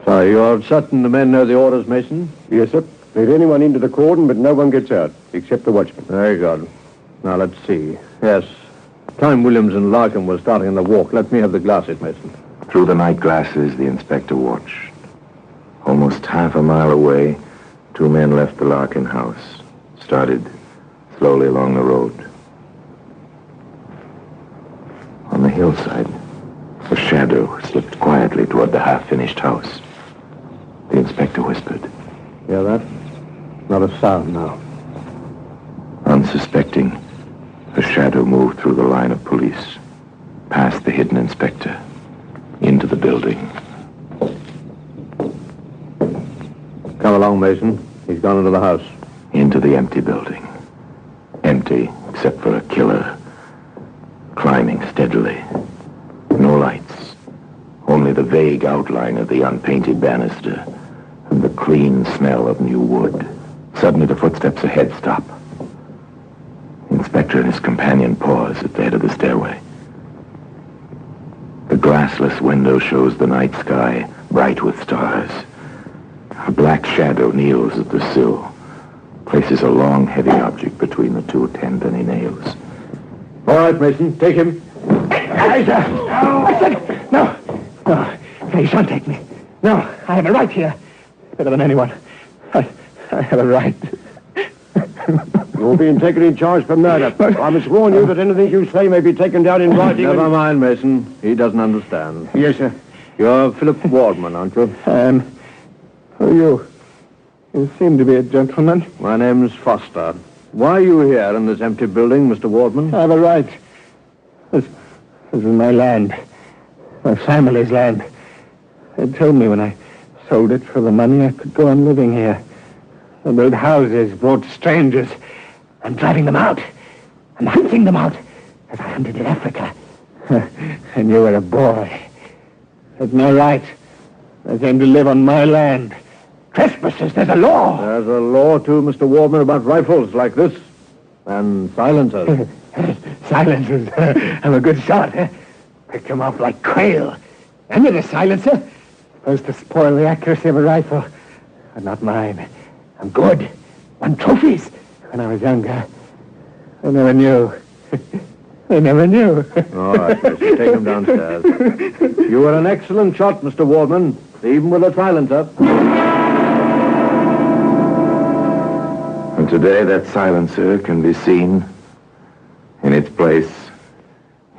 So you're certain the men know the orders, Mason? Yes, sir. Let anyone into the cordon, but no one gets out, except the watchman. Very good. Now, let's see. Yes, time Williams and Larkin were starting on the walk. Let me have the glasses, Mason. Through the night glasses, the inspector watched. Almost half a mile away, two men left the Larkin house, started slowly along the road. On the hillside, a shadow slipped quietly toward the half-finished house. The inspector whispered. Hear that? Not a sound now. Unsuspecting, a shadow moved through the line of police, past the hidden inspector, into the building. Come along, Mason. He's gone into the house. Into the empty building. Empty, except for a killer, climbing steadily. No lights. Only the vague outline of the unpainted banister and the clean smell of new wood. Suddenly the footsteps ahead stop. The inspector and his companion pause at the head of the stairway. The glassless window shows the night sky bright with stars. A black shadow kneels at the sill, places a long, heavy object between the two 10-penny nails. All right, Mason, take him. I said, no. Please don't take me. No, I have a right here. Better than anyone. I have a right. You're being taken in charge for murder. I must warn you that anything you say may be taken down in writing. Never mind, Mason. He doesn't understand. Yes, sir. You're Philip Wardman, aren't you? Who are you? You seem to be a gentleman. My name's Foster. Why are you here in this empty building, Mr. Wardman? I have a right. This is my land. My family's land. They told me when I sold it for the money I could go on living here. I built houses, brought strangers. I'm driving them out. I'm hunting them out, as I hunted in Africa. And you were a boy. That's my right. I came to live on my land. Trespassers, there's a law. There's a law, too, Mr. Wardman, about rifles like this. And silencers. Silencers. I'm a good shot. Pick them off like quail. I'm not a silencer. Supposed to spoil the accuracy of a rifle. But not mine. I'm good. Won trophies when I was younger. I never knew. I never knew. All right, mister, take him downstairs. You were an excellent shot, Mr. Wardman, even with a silencer. And today that silencer can be seen in its place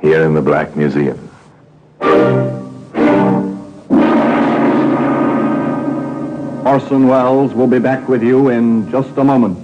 here in the Black Museum. Orson Welles will be back with you in just a moment.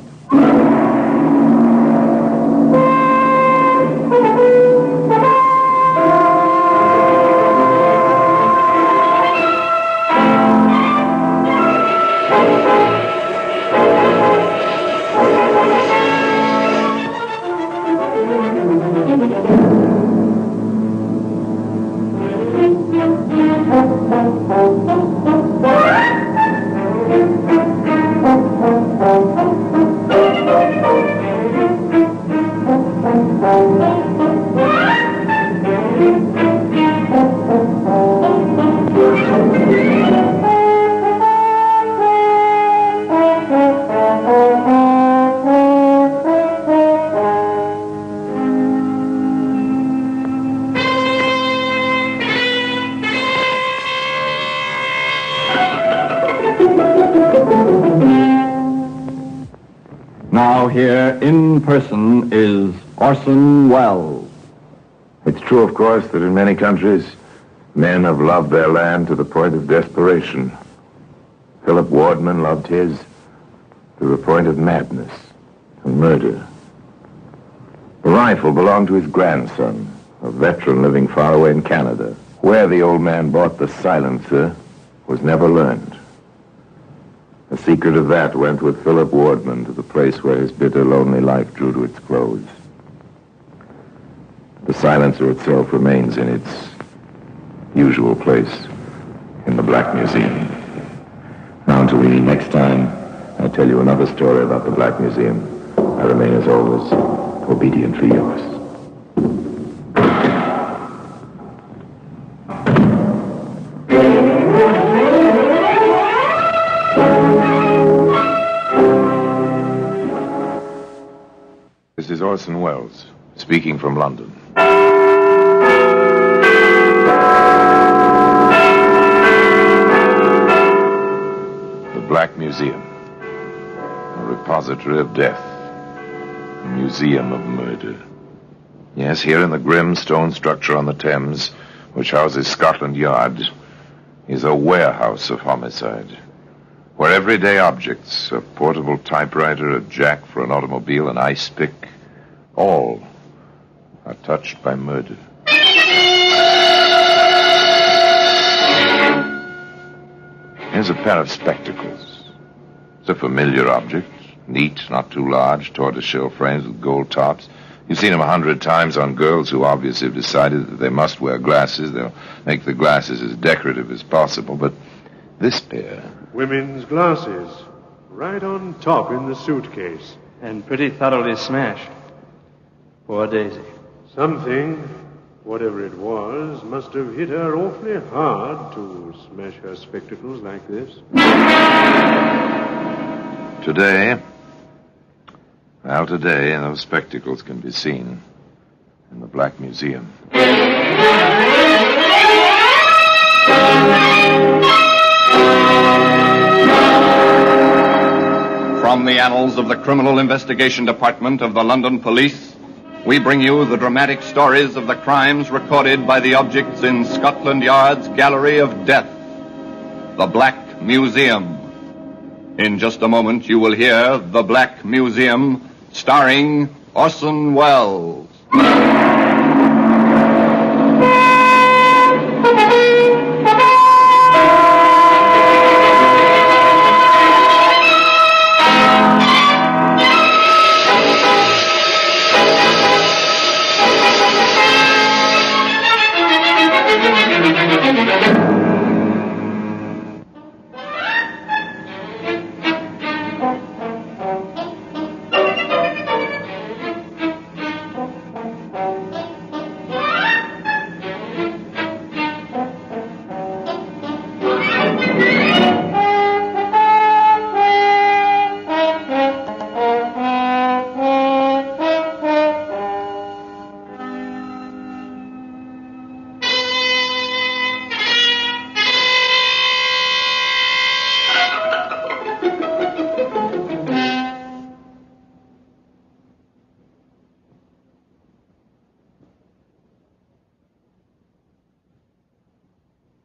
Now here in person is Orson Welles. It's true, of course, that in many countries, men have loved their land to the point of desperation. Philip Wardman loved his to the point of madness and murder. The rifle belonged to his grandson, a veteran living far away in Canada. Where the old man bought the silencer was never learned. The secret of that went with Philip Wardman to the place where his bitter, lonely life drew to its close. The silencer itself remains in its usual place in the Black Museum. Now, until we meet next time, I'll tell you another story about the Black Museum. I remain, as always, obediently yours. This is Orson Welles, speaking from London. The Black Museum, a repository of death, a museum of murder. Yes, here in the grim stone structure on the Thames, which houses Scotland Yard, is a warehouse of homicide, where everyday objects, a portable typewriter, a jack for an automobile, an ice pick, all are touched by murder. Here's a pair of spectacles. It's a familiar object, neat, not too large, tortoiseshell frames with gold tops. You've seen them 100 times on girls who obviously have decided that they must wear glasses. They'll make the glasses as decorative as possible, but this pair... Women's glasses, right on top in the suitcase. And pretty thoroughly smashed. Poor Daisy. Something, whatever it was, must have hit her awfully hard to smash her spectacles like this. Today, those spectacles can be seen in the Black Museum. From the annals of the Criminal Investigation Department of the London Police, we bring you the dramatic stories of the crimes recorded by the objects in Scotland Yard's Gallery of Death, the Black Museum. In just a moment, you will hear The Black Museum, starring Orson Welles.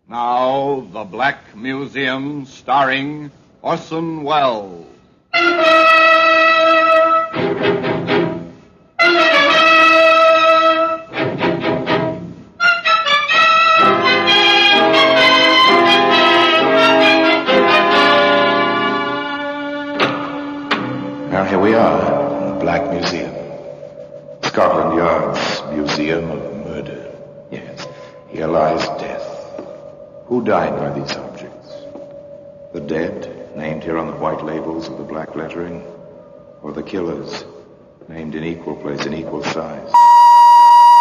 Now, The Black Museum, starring Orson Welles. Now, here we are in the Black Museum. Scotland Yard's Museum of Murder. Yes, here lies death. Who died by these objects? The dead, named here on the white labels of the black lettering, or the killers, named in equal place, in equal size,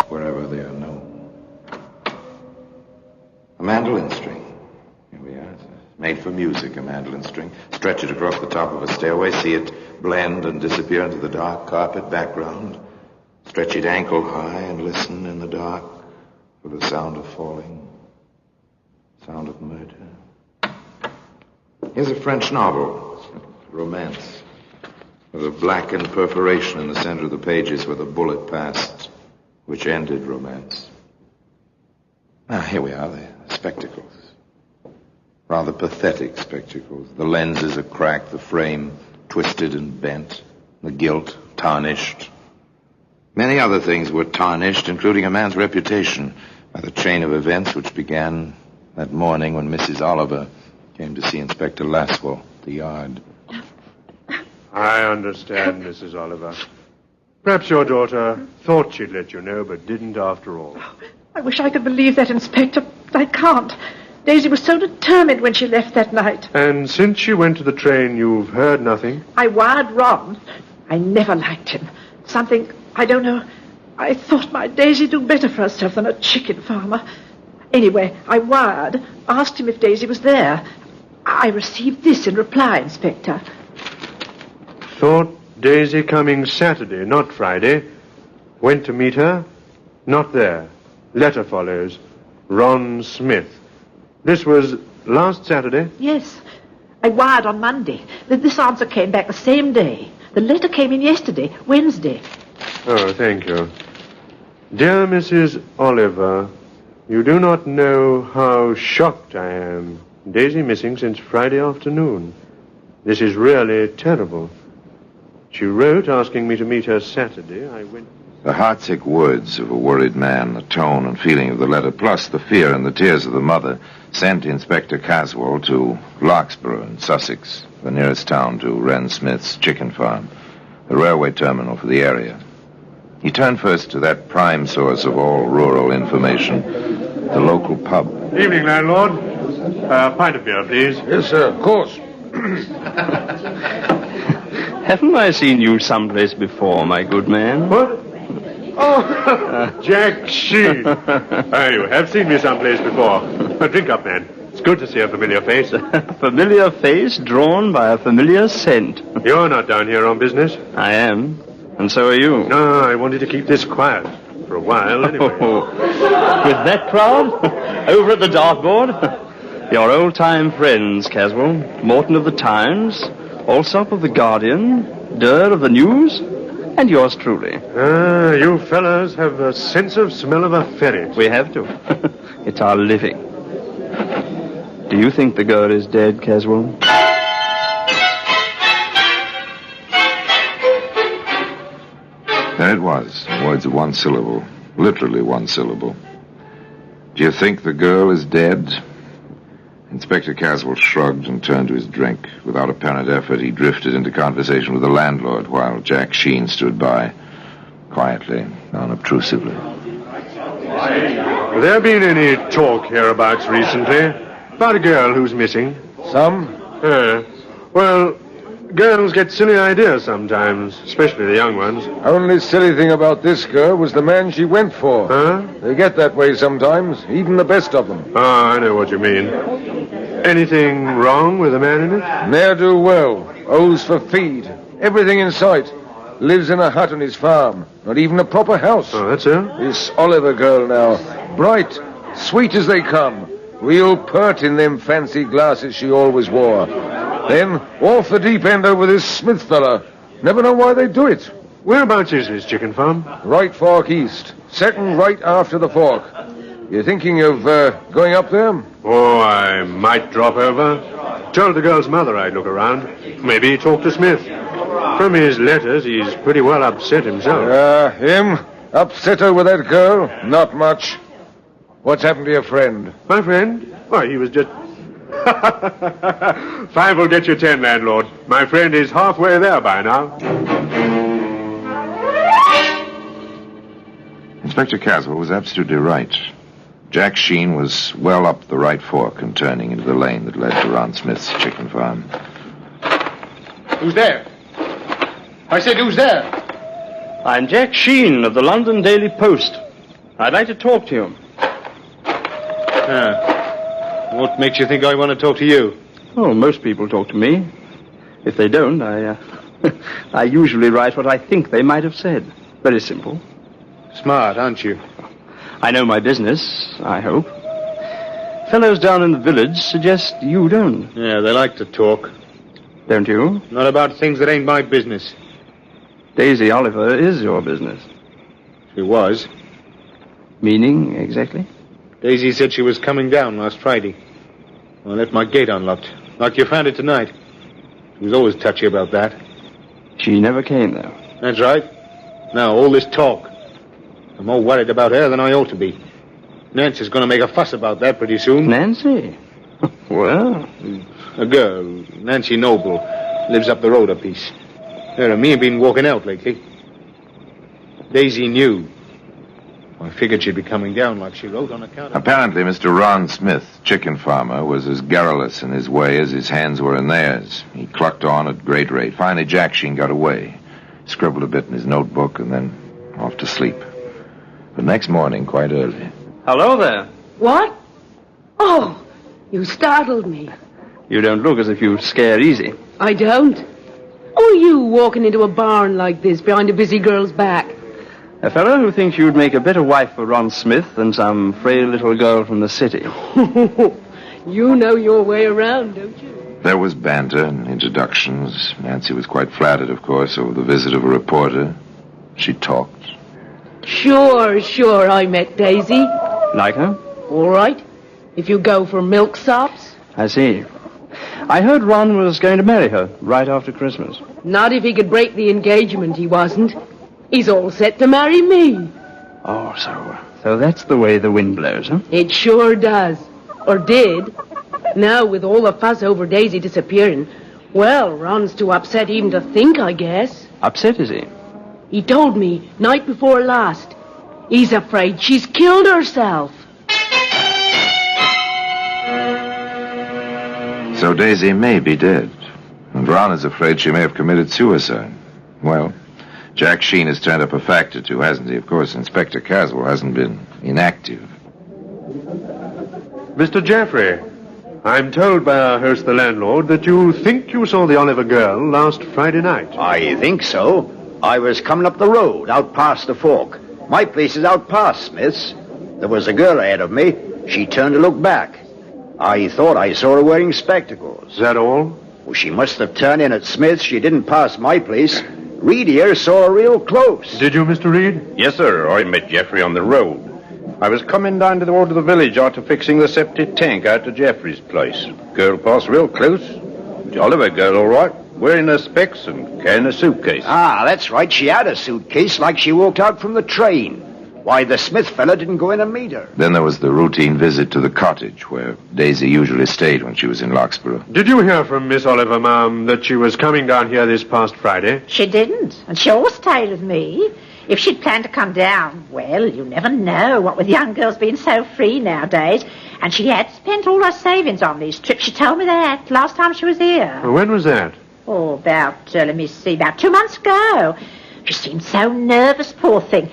wherever they are known. A mandolin string. Here we are. It's made for music, a mandolin string. Stretch it across the top of a stairway, see it blend and disappear into the dark carpet background. Stretch it ankle high and listen in the dark for the sound of falling. Sound of murder. Here's a French novel, romance, with a blackened perforation in the center of the pages where the bullet passed, which ended romance. Now, here we are, the spectacles. Rather pathetic spectacles. The lenses are cracked, the frame twisted and bent, the gilt tarnished. Many other things were tarnished, including a man's reputation, by the chain of events which began that morning when Mrs. Oliver came to see Inspector Laswell at the yard. I understand, Mrs. Oliver. Perhaps your daughter thought she'd let you know, but didn't after all. I wish I could believe that, Inspector. I can't. Daisy was so determined when she left that night. And since she went to the train, you've heard nothing? I wired Ron. I never liked him. Something, I don't know. I thought my Daisy do better for herself than a chicken farmer. Anyway, I wired, asked him if Daisy was there. I received this in reply, Inspector. Thought Daisy coming Saturday, not Friday. Went to meet her. Not there. Letter follows. Ron Smith. This was last Saturday? Yes. I wired on Monday. This answer came back the same day. The letter came in yesterday, Wednesday. Oh, thank you. Dear Mrs. Oliver, you do not know how shocked I am. Daisy missing since Friday afternoon. This is really terrible. She wrote asking me to meet her Saturday. I went... The heartsick words of a worried man, the tone and feeling of the letter, plus the fear and the tears of the mother, sent Inspector Caswell to Larkspur in Sussex, the nearest town to Wren Smith's chicken farm, the railway terminal for the area. He turned first to that prime source of all rural information, the local pub. Evening, landlord. Pint of beer, please. Yes, sir, of course. Haven't I seen you someplace before, my good man? What? Oh, Jack Sheen. You have seen me someplace before. Drink up, man. It's good to see a familiar face. A familiar face drawn by a familiar scent. You're not down here on business. I am. And so are you. No, I wanted to keep this quiet. For a while, anyway. With that crowd? Over at the dartboard? Your old-time friends, Caswell. Morton of the Times. Allsop of the Guardian, Durr of the News, and yours truly. You fellas have the sense of smell of a ferret. We have to. It's our living. Do you think the girl is dead, Caswell? There it was, words of one syllable, literally one syllable. Do you think the girl is dead? Inspector Caswell shrugged and turned to his drink. Without apparent effort, he drifted into conversation with the landlord while Jack Sheen stood by, quietly, unobtrusively. Have there been any talk hereabouts recently about a girl who's missing? Some? Well, girls get silly ideas sometimes, especially the young ones. Only silly thing about this girl was the man she went for. Huh? They get that way sometimes, even the best of them. Oh, I know what you mean. Anything wrong with the man in it? Ne'er-do-well, owes for feed, everything in sight. Lives in a hut on his farm, not even a proper house. Oh, that's her? This Oliver girl now, bright, sweet as they come. Real pert in them fancy glasses she always wore. Then, off the deep end over this Smith fella. Never know why they do it. Whereabouts is this chicken farm? Right fork east. Second right after the fork. You thinking of going up there? Oh, I might drop over. Told the girl's mother I'd look around. Maybe talk to Smith. From his letters, he's pretty well upset himself. Him? Upset over that girl? Not much. What's happened to your friend? My friend? Why, he was just... 5 will get you 10, landlord. My friend is halfway there by now. Inspector Caswell was absolutely right. Jack Sheen was well up the right fork and turning into the lane that led to Ron Smith's chicken farm. Who's there? I said, who's there? I'm Jack Sheen of the London Daily Post. I'd like to talk to you. What makes you think I want to talk to you? Oh, most people talk to me. If they don't, I usually write what I think they might have said. Very simple. Smart, aren't you? I know my business, I hope. Fellows down in the village suggest you don't. Yeah, they like to talk. Don't you? Not about things that ain't my business. Daisy Oliver is your business. She was. Meaning, exactly? Daisy said she was coming down last Friday. I left my gate unlocked. Like you found it tonight. She was always touchy about that. She never came, though. That's right. Now, all this talk. I'm more worried about her than I ought to be. Nancy's going to make a fuss about that pretty soon. Nancy? Well... A girl, Nancy Noble, lives up the road a piece. Her and me have been walking out lately. Daisy knew. I figured she'd be coming down like she wrote on account of... Apparently, Mr. Ron Smith, chicken farmer, was as garrulous in his way as his hands were in theirs. He clucked on at great rate. Finally, Jack Sheen got away. Scribbled a bit in his notebook and then off to sleep. But next morning, quite early... Hello there. What? Oh, you startled me. You don't look as if you scare easy. I don't. Who are you walking into a barn like this behind a busy girl's back? A fellow who thinks you'd make a better wife for Ron Smith than some frail little girl from the city. You know your way around, don't you? There was banter and introductions. Nancy was quite flattered, of course, over the visit of a reporter. She talked. Sure, I met Daisy. Like her? All right. If you go for milksops. I see. I heard Ron was going to marry her right after Christmas. Not if he could break the engagement, he wasn't. He's all set to marry me. Oh, so that's the way the wind blows, huh? It sure does. Or did. Now, with all the fuss over Daisy disappearing, well, Ron's too upset even to think, I guess. Upset, is he? He told me, night before last. He's afraid she's killed herself. So Daisy may be dead. And Ron is afraid she may have committed suicide. Well, Jack Sheen has turned up a fact or two, hasn't he? Of course, Inspector Caswell hasn't been inactive. Mr. Jeffrey, I'm told by our host, the landlord, that you think you saw the Oliver girl last Friday night. I think so. I was coming up the road, out past the fork. My place is out past Smith's. There was a girl ahead of me. She turned to look back. I thought I saw her wearing spectacles. Is that all? Well, she must have turned in at Smith's. She didn't pass my place. Reed here saw her real close. Did you, Mr. Reed? Yes, sir. I met Jeffrey on the road. I was coming down to the road to the village after fixing the septic tank out to Jeffrey's place. Girl passed real close. Oliver girl, all right. Wearing her specs and carrying a suitcase. Ah, that's right. She had a suitcase like she walked out from the train. Why, the Smith fella didn't go in and meet her. Then there was the routine visit to the cottage where Daisy usually stayed when she was in Larkspur. Did you hear from Miss Oliver, ma'am, that she was coming down here this past Friday? She didn't, and she always stayed with me. If she'd planned to come down, well, you never know, what with young girls being so free nowadays. And she had spent all her savings on these trips. She told me that last time she was here. When was that? Oh, about 2 months ago. She seemed so nervous, poor thing.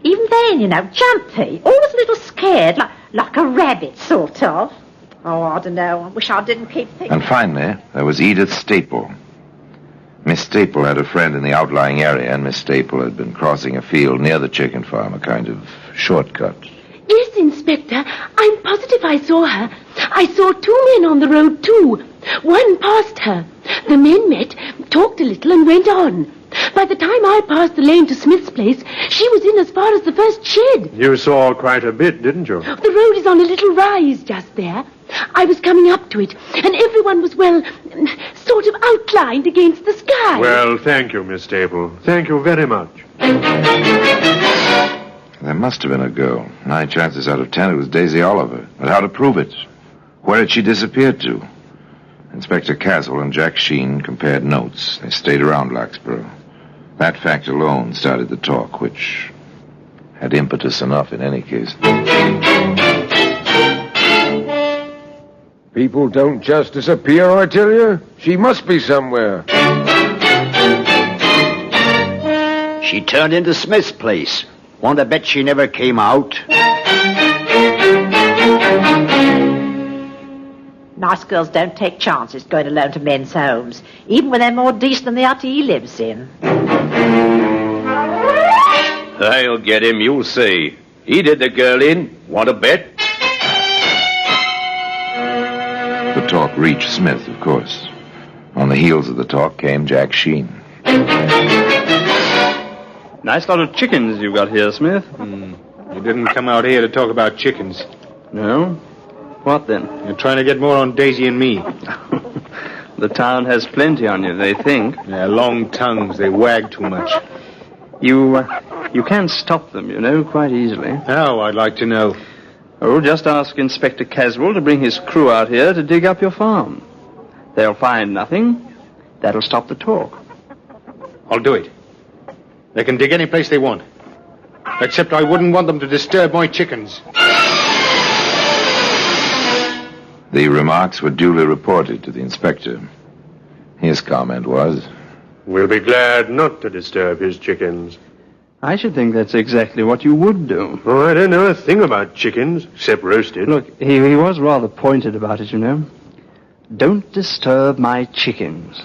Even then, jumpy, always a little scared, like a rabbit, sort of. Oh, I don't know. I wish I didn't keep thinking. And finally, there was Edith Staple. Miss Staple had a friend in the outlying area, and Miss Staple had been crossing a field near the chicken farm, a kind of shortcut. Yes, Inspector. I'm positive I saw her. I saw 2 men on the road, too. One passed her. The men met, talked a little, and went on. By the time I passed the lane to Smith's place, she was in as far as the first shed. You saw quite a bit, didn't you? The road is on a little rise just there. I was coming up to it, and everyone was, sort of outlined against the sky. Well, thank you, Miss Staple. Thank you very much. There must have been a girl. 9 chances out of 10 it was Daisy Oliver. But how to prove it? Where had she disappeared to? Inspector Caswell and Jack Sheen compared notes. They stayed around Larkspur. That fact alone started the talk, which had impetus enough in any case. People don't just disappear, I tell you. She must be somewhere. She turned into Smith's place. Want to bet she never came out? Nice girls don't take chances going alone to men's homes, even when they're more decent than the hut he lives in. I'll get him, you'll see. He did the girl in. Want to bet? The talk reached Smith, of course. On the heels of the talk came Jack Sheen. Nice lot of chickens you've got here, Smith. You didn't come out here to talk about chickens. No? What then? You're trying to get more on Daisy and me. The town has plenty on you, they think. Yeah, long tongues. They wag too much. You can stop them, quite easily. How, I'd like to know. Oh, just ask Inspector Caswell to bring his crew out here to dig up your farm. They'll find nothing. That'll stop the talk. I'll do it. They can dig any place they want. Except I wouldn't want them to disturb my chickens. The remarks were duly reported to the inspector. His comment was, "We'll be glad not to disturb his chickens." I should think that's exactly what you would do. Oh, I don't know a thing about chickens, except roasted. Look, he was rather pointed about it, Don't disturb my chickens.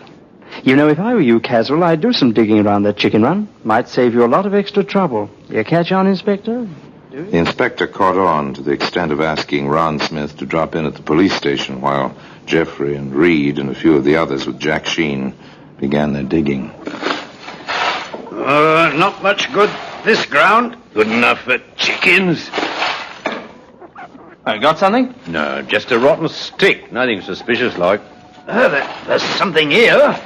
If I were you, Caswell, I'd do some digging around that chicken run. Might save you a lot of extra trouble. You catch on, Inspector? The inspector caught on to the extent of asking Ron Smith to drop in at the police station while Jeffrey and Reed and a few of the others with Jack Sheen began their digging. Not much good this ground. Good enough for chickens. I got something? No, just a rotten stick. Nothing suspicious like. There's something here.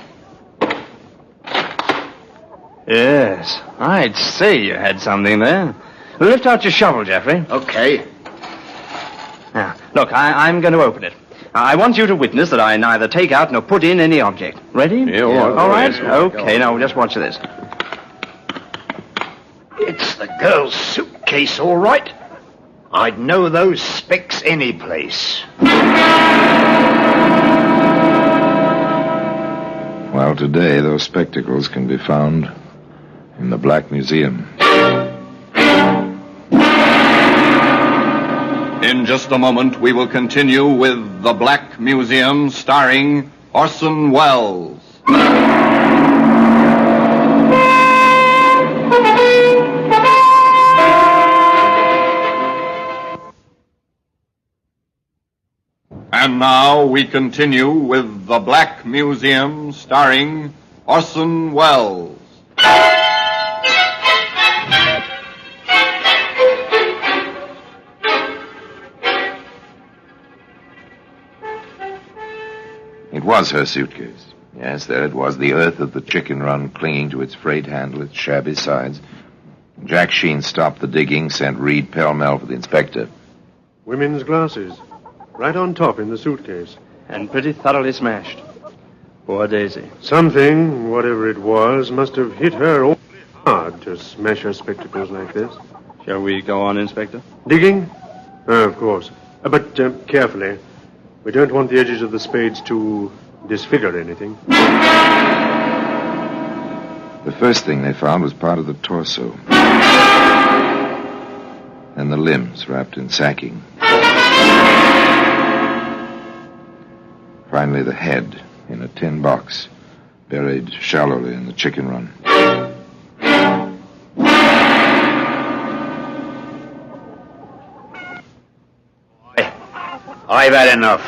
Yes, I'd say you had something there. Lift out your shovel, Jeffrey. Okay. Now, look, I'm going to open it. I want you to witness that I neither take out nor put in any object. Ready? Yeah, all right. All right? Yes. Okay, now just watch this. It's the girl's suitcase, all right. I'd know those specs any place. Well, today those spectacles can be found in the Black Museum. In just a moment, we will continue with The Black Museum, starring Orson Welles. And now we continue with The Black Museum, starring Orson Welles. It was her suitcase. Yes, there it was, the earth of the chicken run clinging to its frayed handle, its shabby sides. Jack Sheen stopped the digging, sent Reed pell-mell for the inspector. Women's glasses. Right on top in the suitcase. And pretty thoroughly smashed. Poor Daisy. Something, whatever it was, must have hit her awfully hard to smash her spectacles like this. Shall we go on, Inspector? Digging? Of course. But carefully. We don't want the edges of the spades to disfigure anything. The first thing they found was part of the torso. And the limbs wrapped in sacking. Finally, the head in a tin box, buried shallowly in the chicken run. I've had enough.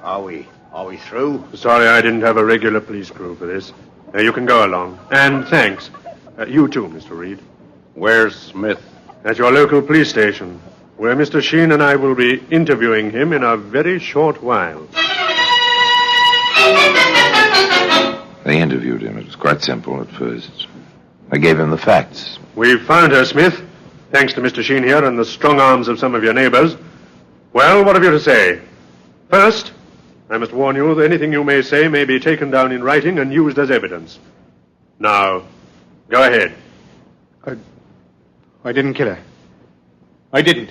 Are we through? Sorry I didn't have a regular police crew for this. You can go along. And thanks. You too, Mr. Reed. Where's Smith? At your local police station, where Mr. Sheen and I will be interviewing him in a very short while. They interviewed him. It was quite simple at first. I gave him the facts. We've found her, Smith, thanks to Mr. Sheen here and the strong arms of some of your neighbors. Well, what have you to say? First, I must warn you that anything you may say may be taken down in writing and used as evidence. Now, go ahead. I didn't kill her. I didn't.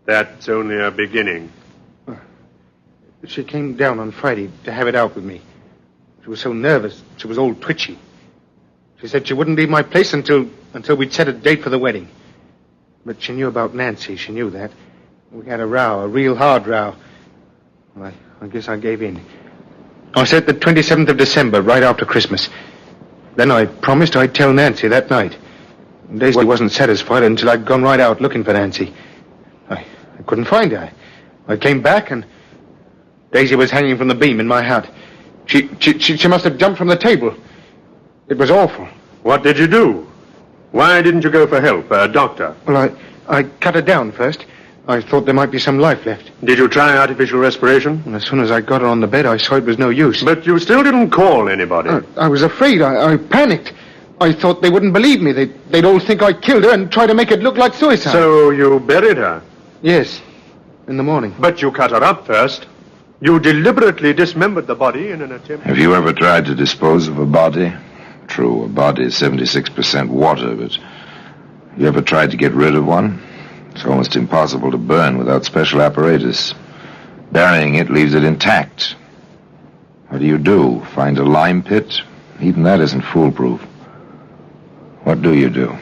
That's only a beginning. She came down on Friday to have it out with me. She was so nervous. She was all twitchy. She said she wouldn't leave my place until we'd set a date for the wedding. But she knew about Nancy. She knew that. We had a row, a real hard row. I guess I gave in. I said the 27th of December, right after Christmas. Then I promised I'd tell Nancy that night. Daisy wasn't satisfied until I'd gone right out looking for Nancy. I couldn't find her. I came back and Daisy was hanging from the beam in my hut. She must have jumped from the table. It was awful. What did you do? Why didn't you go for help, a doctor? Well, I cut her down first. I thought there might be some life left. Did you try artificial respiration? And as soon as I got her on the bed, I saw it was no use. But you still didn't call anybody. I was afraid. I panicked. I thought they wouldn't believe me. They'd all think I killed her and try to make it look like suicide. So you buried her? Yes, in the morning. But you cut her up first. You deliberately dismembered the body in an attempt... Have you ever tried to dispose of a body? True, a body is 76% water, but have you ever tried to get rid of one? It's almost impossible to burn without special apparatus. Burying it leaves it intact. What do? Find a lime pit? Even that isn't foolproof. What do you do?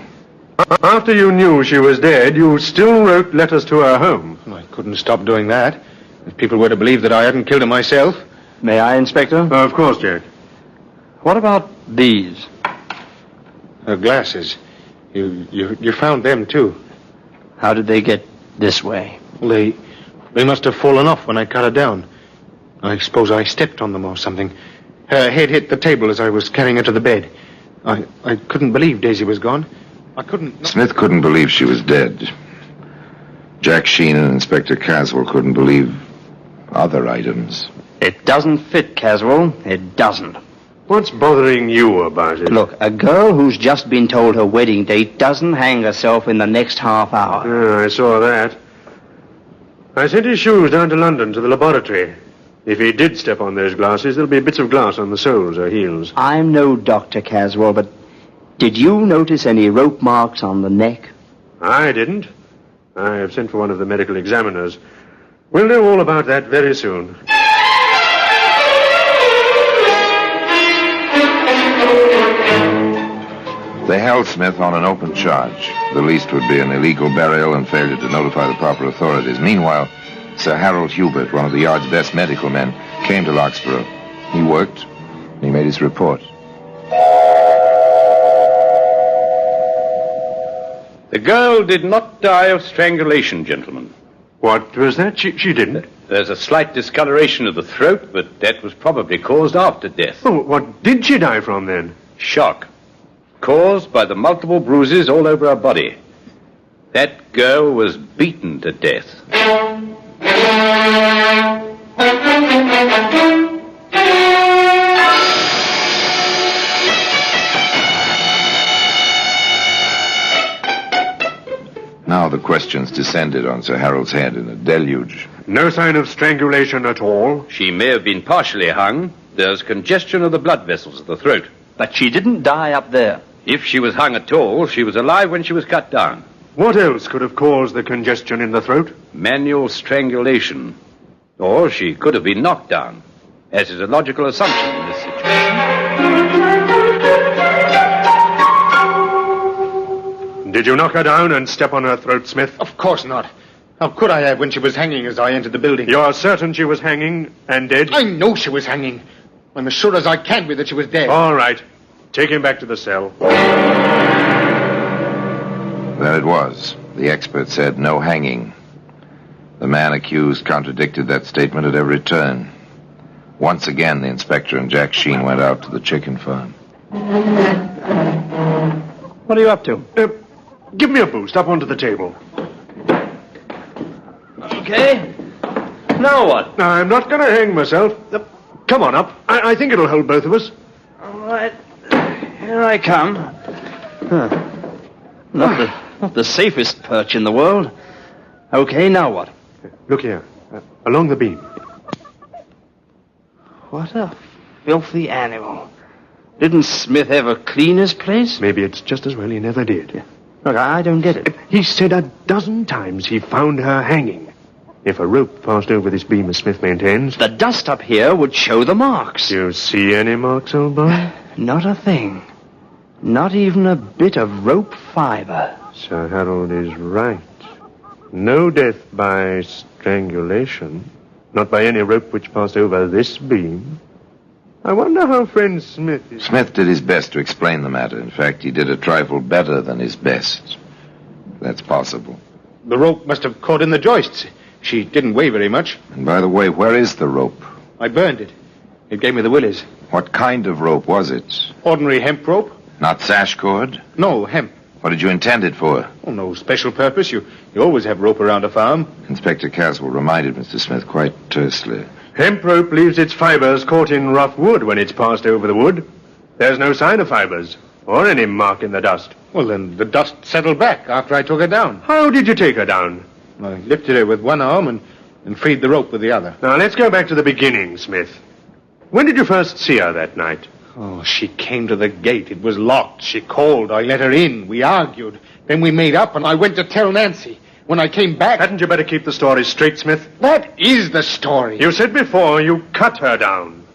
After you knew she was dead, you still wrote letters to her home. I couldn't stop doing that. If people were to believe that I hadn't killed her myself. May I, Inspector? Of course, Jack. What about these? Her glasses. You found them, too. How did they get this way? They must have fallen off when I cut her down. I suppose I stepped on them or something. Her head hit the table as I was carrying her to the bed. I couldn't believe Daisy was gone. I couldn't... Smith couldn't believe she was dead. Jack Sheen and Inspector Caswell couldn't believe other items. It doesn't fit, Caswell. It doesn't. What's bothering you about it? Look, a girl who's just been told her wedding date doesn't hang herself in the next half hour. Yeah, I saw that. I sent his shoes down to London to the laboratory. If he did step on those glasses, there'll be bits of glass on the soles or heels. I'm no doctor, Caswell, but did you notice any rope marks on the neck? I didn't. I have sent for one of the medical examiners. We'll know all about that very soon. They held Smith on an open charge. The least would be an illegal burial and failure to notify the proper authorities. Meanwhile, Sir Harold Hubert, one of the yard's best medical men, came to Larkspur. He worked, and he made his report. The girl did not die of strangulation, gentlemen. What was that? She didn't? There's a slight discoloration of the throat, but that was probably caused after death. Oh, what did she die from then? Shock. Caused by the multiple bruises all over her body. That girl was beaten to death. Now the questions descended on Sir Harold's head in a deluge. No sign of strangulation at all? She may have been partially hung. There's congestion of the blood vessels of the throat. But she didn't die up there. If she was hung at all, she was alive when she was cut down. What else could have caused the congestion in the throat? Manual strangulation. Or she could have been knocked down, as is a logical assumption in this situation. Did you knock her down and step on her throat, Smith? Of course not. How could I have when she was hanging as I entered the building? You're certain she was hanging and dead? I know she was hanging. I'm as sure as I can be that she was dead. All right. Take him back to the cell. There it was. The expert said no hanging. The man accused contradicted that statement at every turn. Once again, the inspector and Jack Sheen went out to the chicken farm. What are you up to? Give me a boost up onto the table. Okay. Now what? I'm not going to hang myself. Come on up. I think it'll hold both of us. All right. Here I come. Huh. Not the safest perch in the world. Okay, now what? Look here. Along the beam. What a filthy animal. Didn't Smith ever clean his place? Maybe it's just as well he never did. Look, I don't get it. He said a dozen times he found her hanging. If a rope passed over this beam, as Smith maintains... The dust up here would show the marks. Do you see any marks, old boy? Not a thing. Not even a bit of rope fiber. Sir Harold is right. No death by strangulation. Not by any rope which passed over this beam. I wonder how friend Smith is... Smith did his best to explain the matter. In fact, he did a trifle better than his best. That's possible. The rope must have caught in the joists. She didn't weigh very much. And by the way, where is the rope? I burned it. It gave me the willies. What kind of rope was it? Ordinary hemp rope. Not sash cord? No, hemp. What did you intend it for? Oh, no special purpose. You always have rope around a farm. Inspector Caswell reminded Mr. Smith quite tersely. Hemp rope leaves its fibers caught in rough wood when it's passed over the wood. There's no sign of fibers, or any mark in the dust. Well, then the dust settled back after I took her down. How did you take her down? I lifted her with one arm and freed the rope with the other. Now, let's go back to the beginning, Smith. When did you first see her that night? Oh, she came to the gate. It was locked. She called. I let her in. We argued. Then we made up, and I went to tell Nancy. When I came back... Hadn't you better keep the story straight, Smith? That is the story. You said before you cut her down.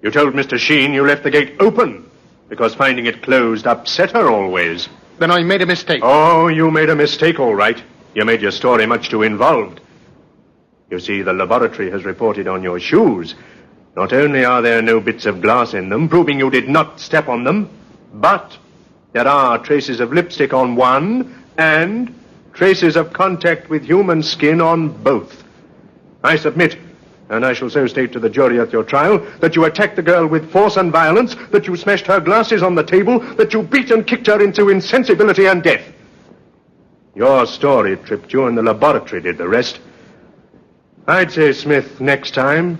You told Mr. Sheen you left the gate open because finding it closed upset her always. Then I made a mistake. Oh, you made a mistake, all right. You made your story much too involved. You see, the laboratory has reported on your shoes. Not only are there no bits of glass in them, proving you did not step on them, but there are traces of lipstick on one and traces of contact with human skin on both. I submit, and I shall so state to the jury at your trial, that you attacked the girl with force and violence, that you smashed her glasses on the table, that you beat and kicked her into insensibility and death. Your story tripped you, and the laboratory did the rest. I'd say, Smith, next time,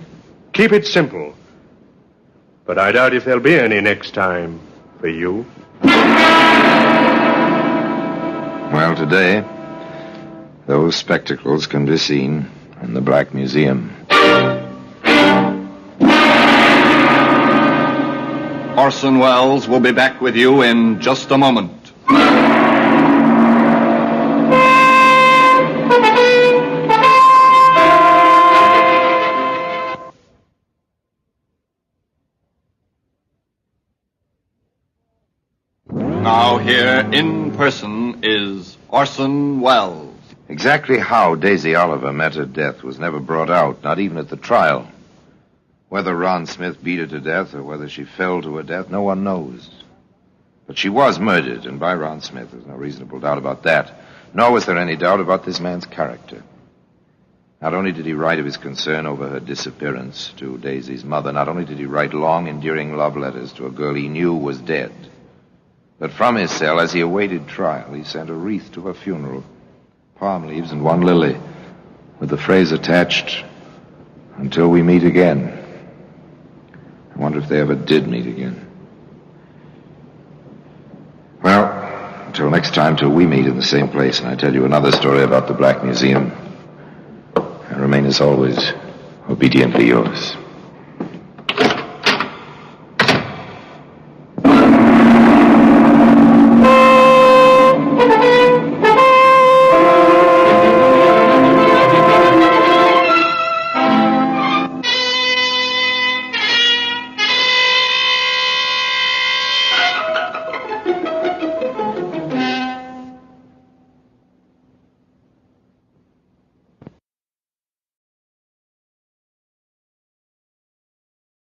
keep it simple. But I doubt if there'll be any next time for you. Well, today, those spectacles can be seen in the Black Museum. Orson Welles will be back with you in just a moment. Now here in person is Orson Welles. Exactly how Daisy Oliver met her death was never brought out, not even at the trial. Whether Ron Smith beat her to death or whether she fell to her death, no one knows. But she was murdered, and by Ron Smith. There's no reasonable doubt about that. Nor was there any doubt about this man's character. Not only did he write of his concern over her disappearance to Daisy's mother, not only did he write long, endearing love letters to a girl he knew was dead, but from his cell, as he awaited trial, he sent a wreath to her funeral, palm leaves and one lily, with the phrase attached, "Until we meet again." I wonder if they ever did meet again. Well, until next time, till we meet in the same place, and I tell you another story about the Black Museum, I remain as always obediently yours.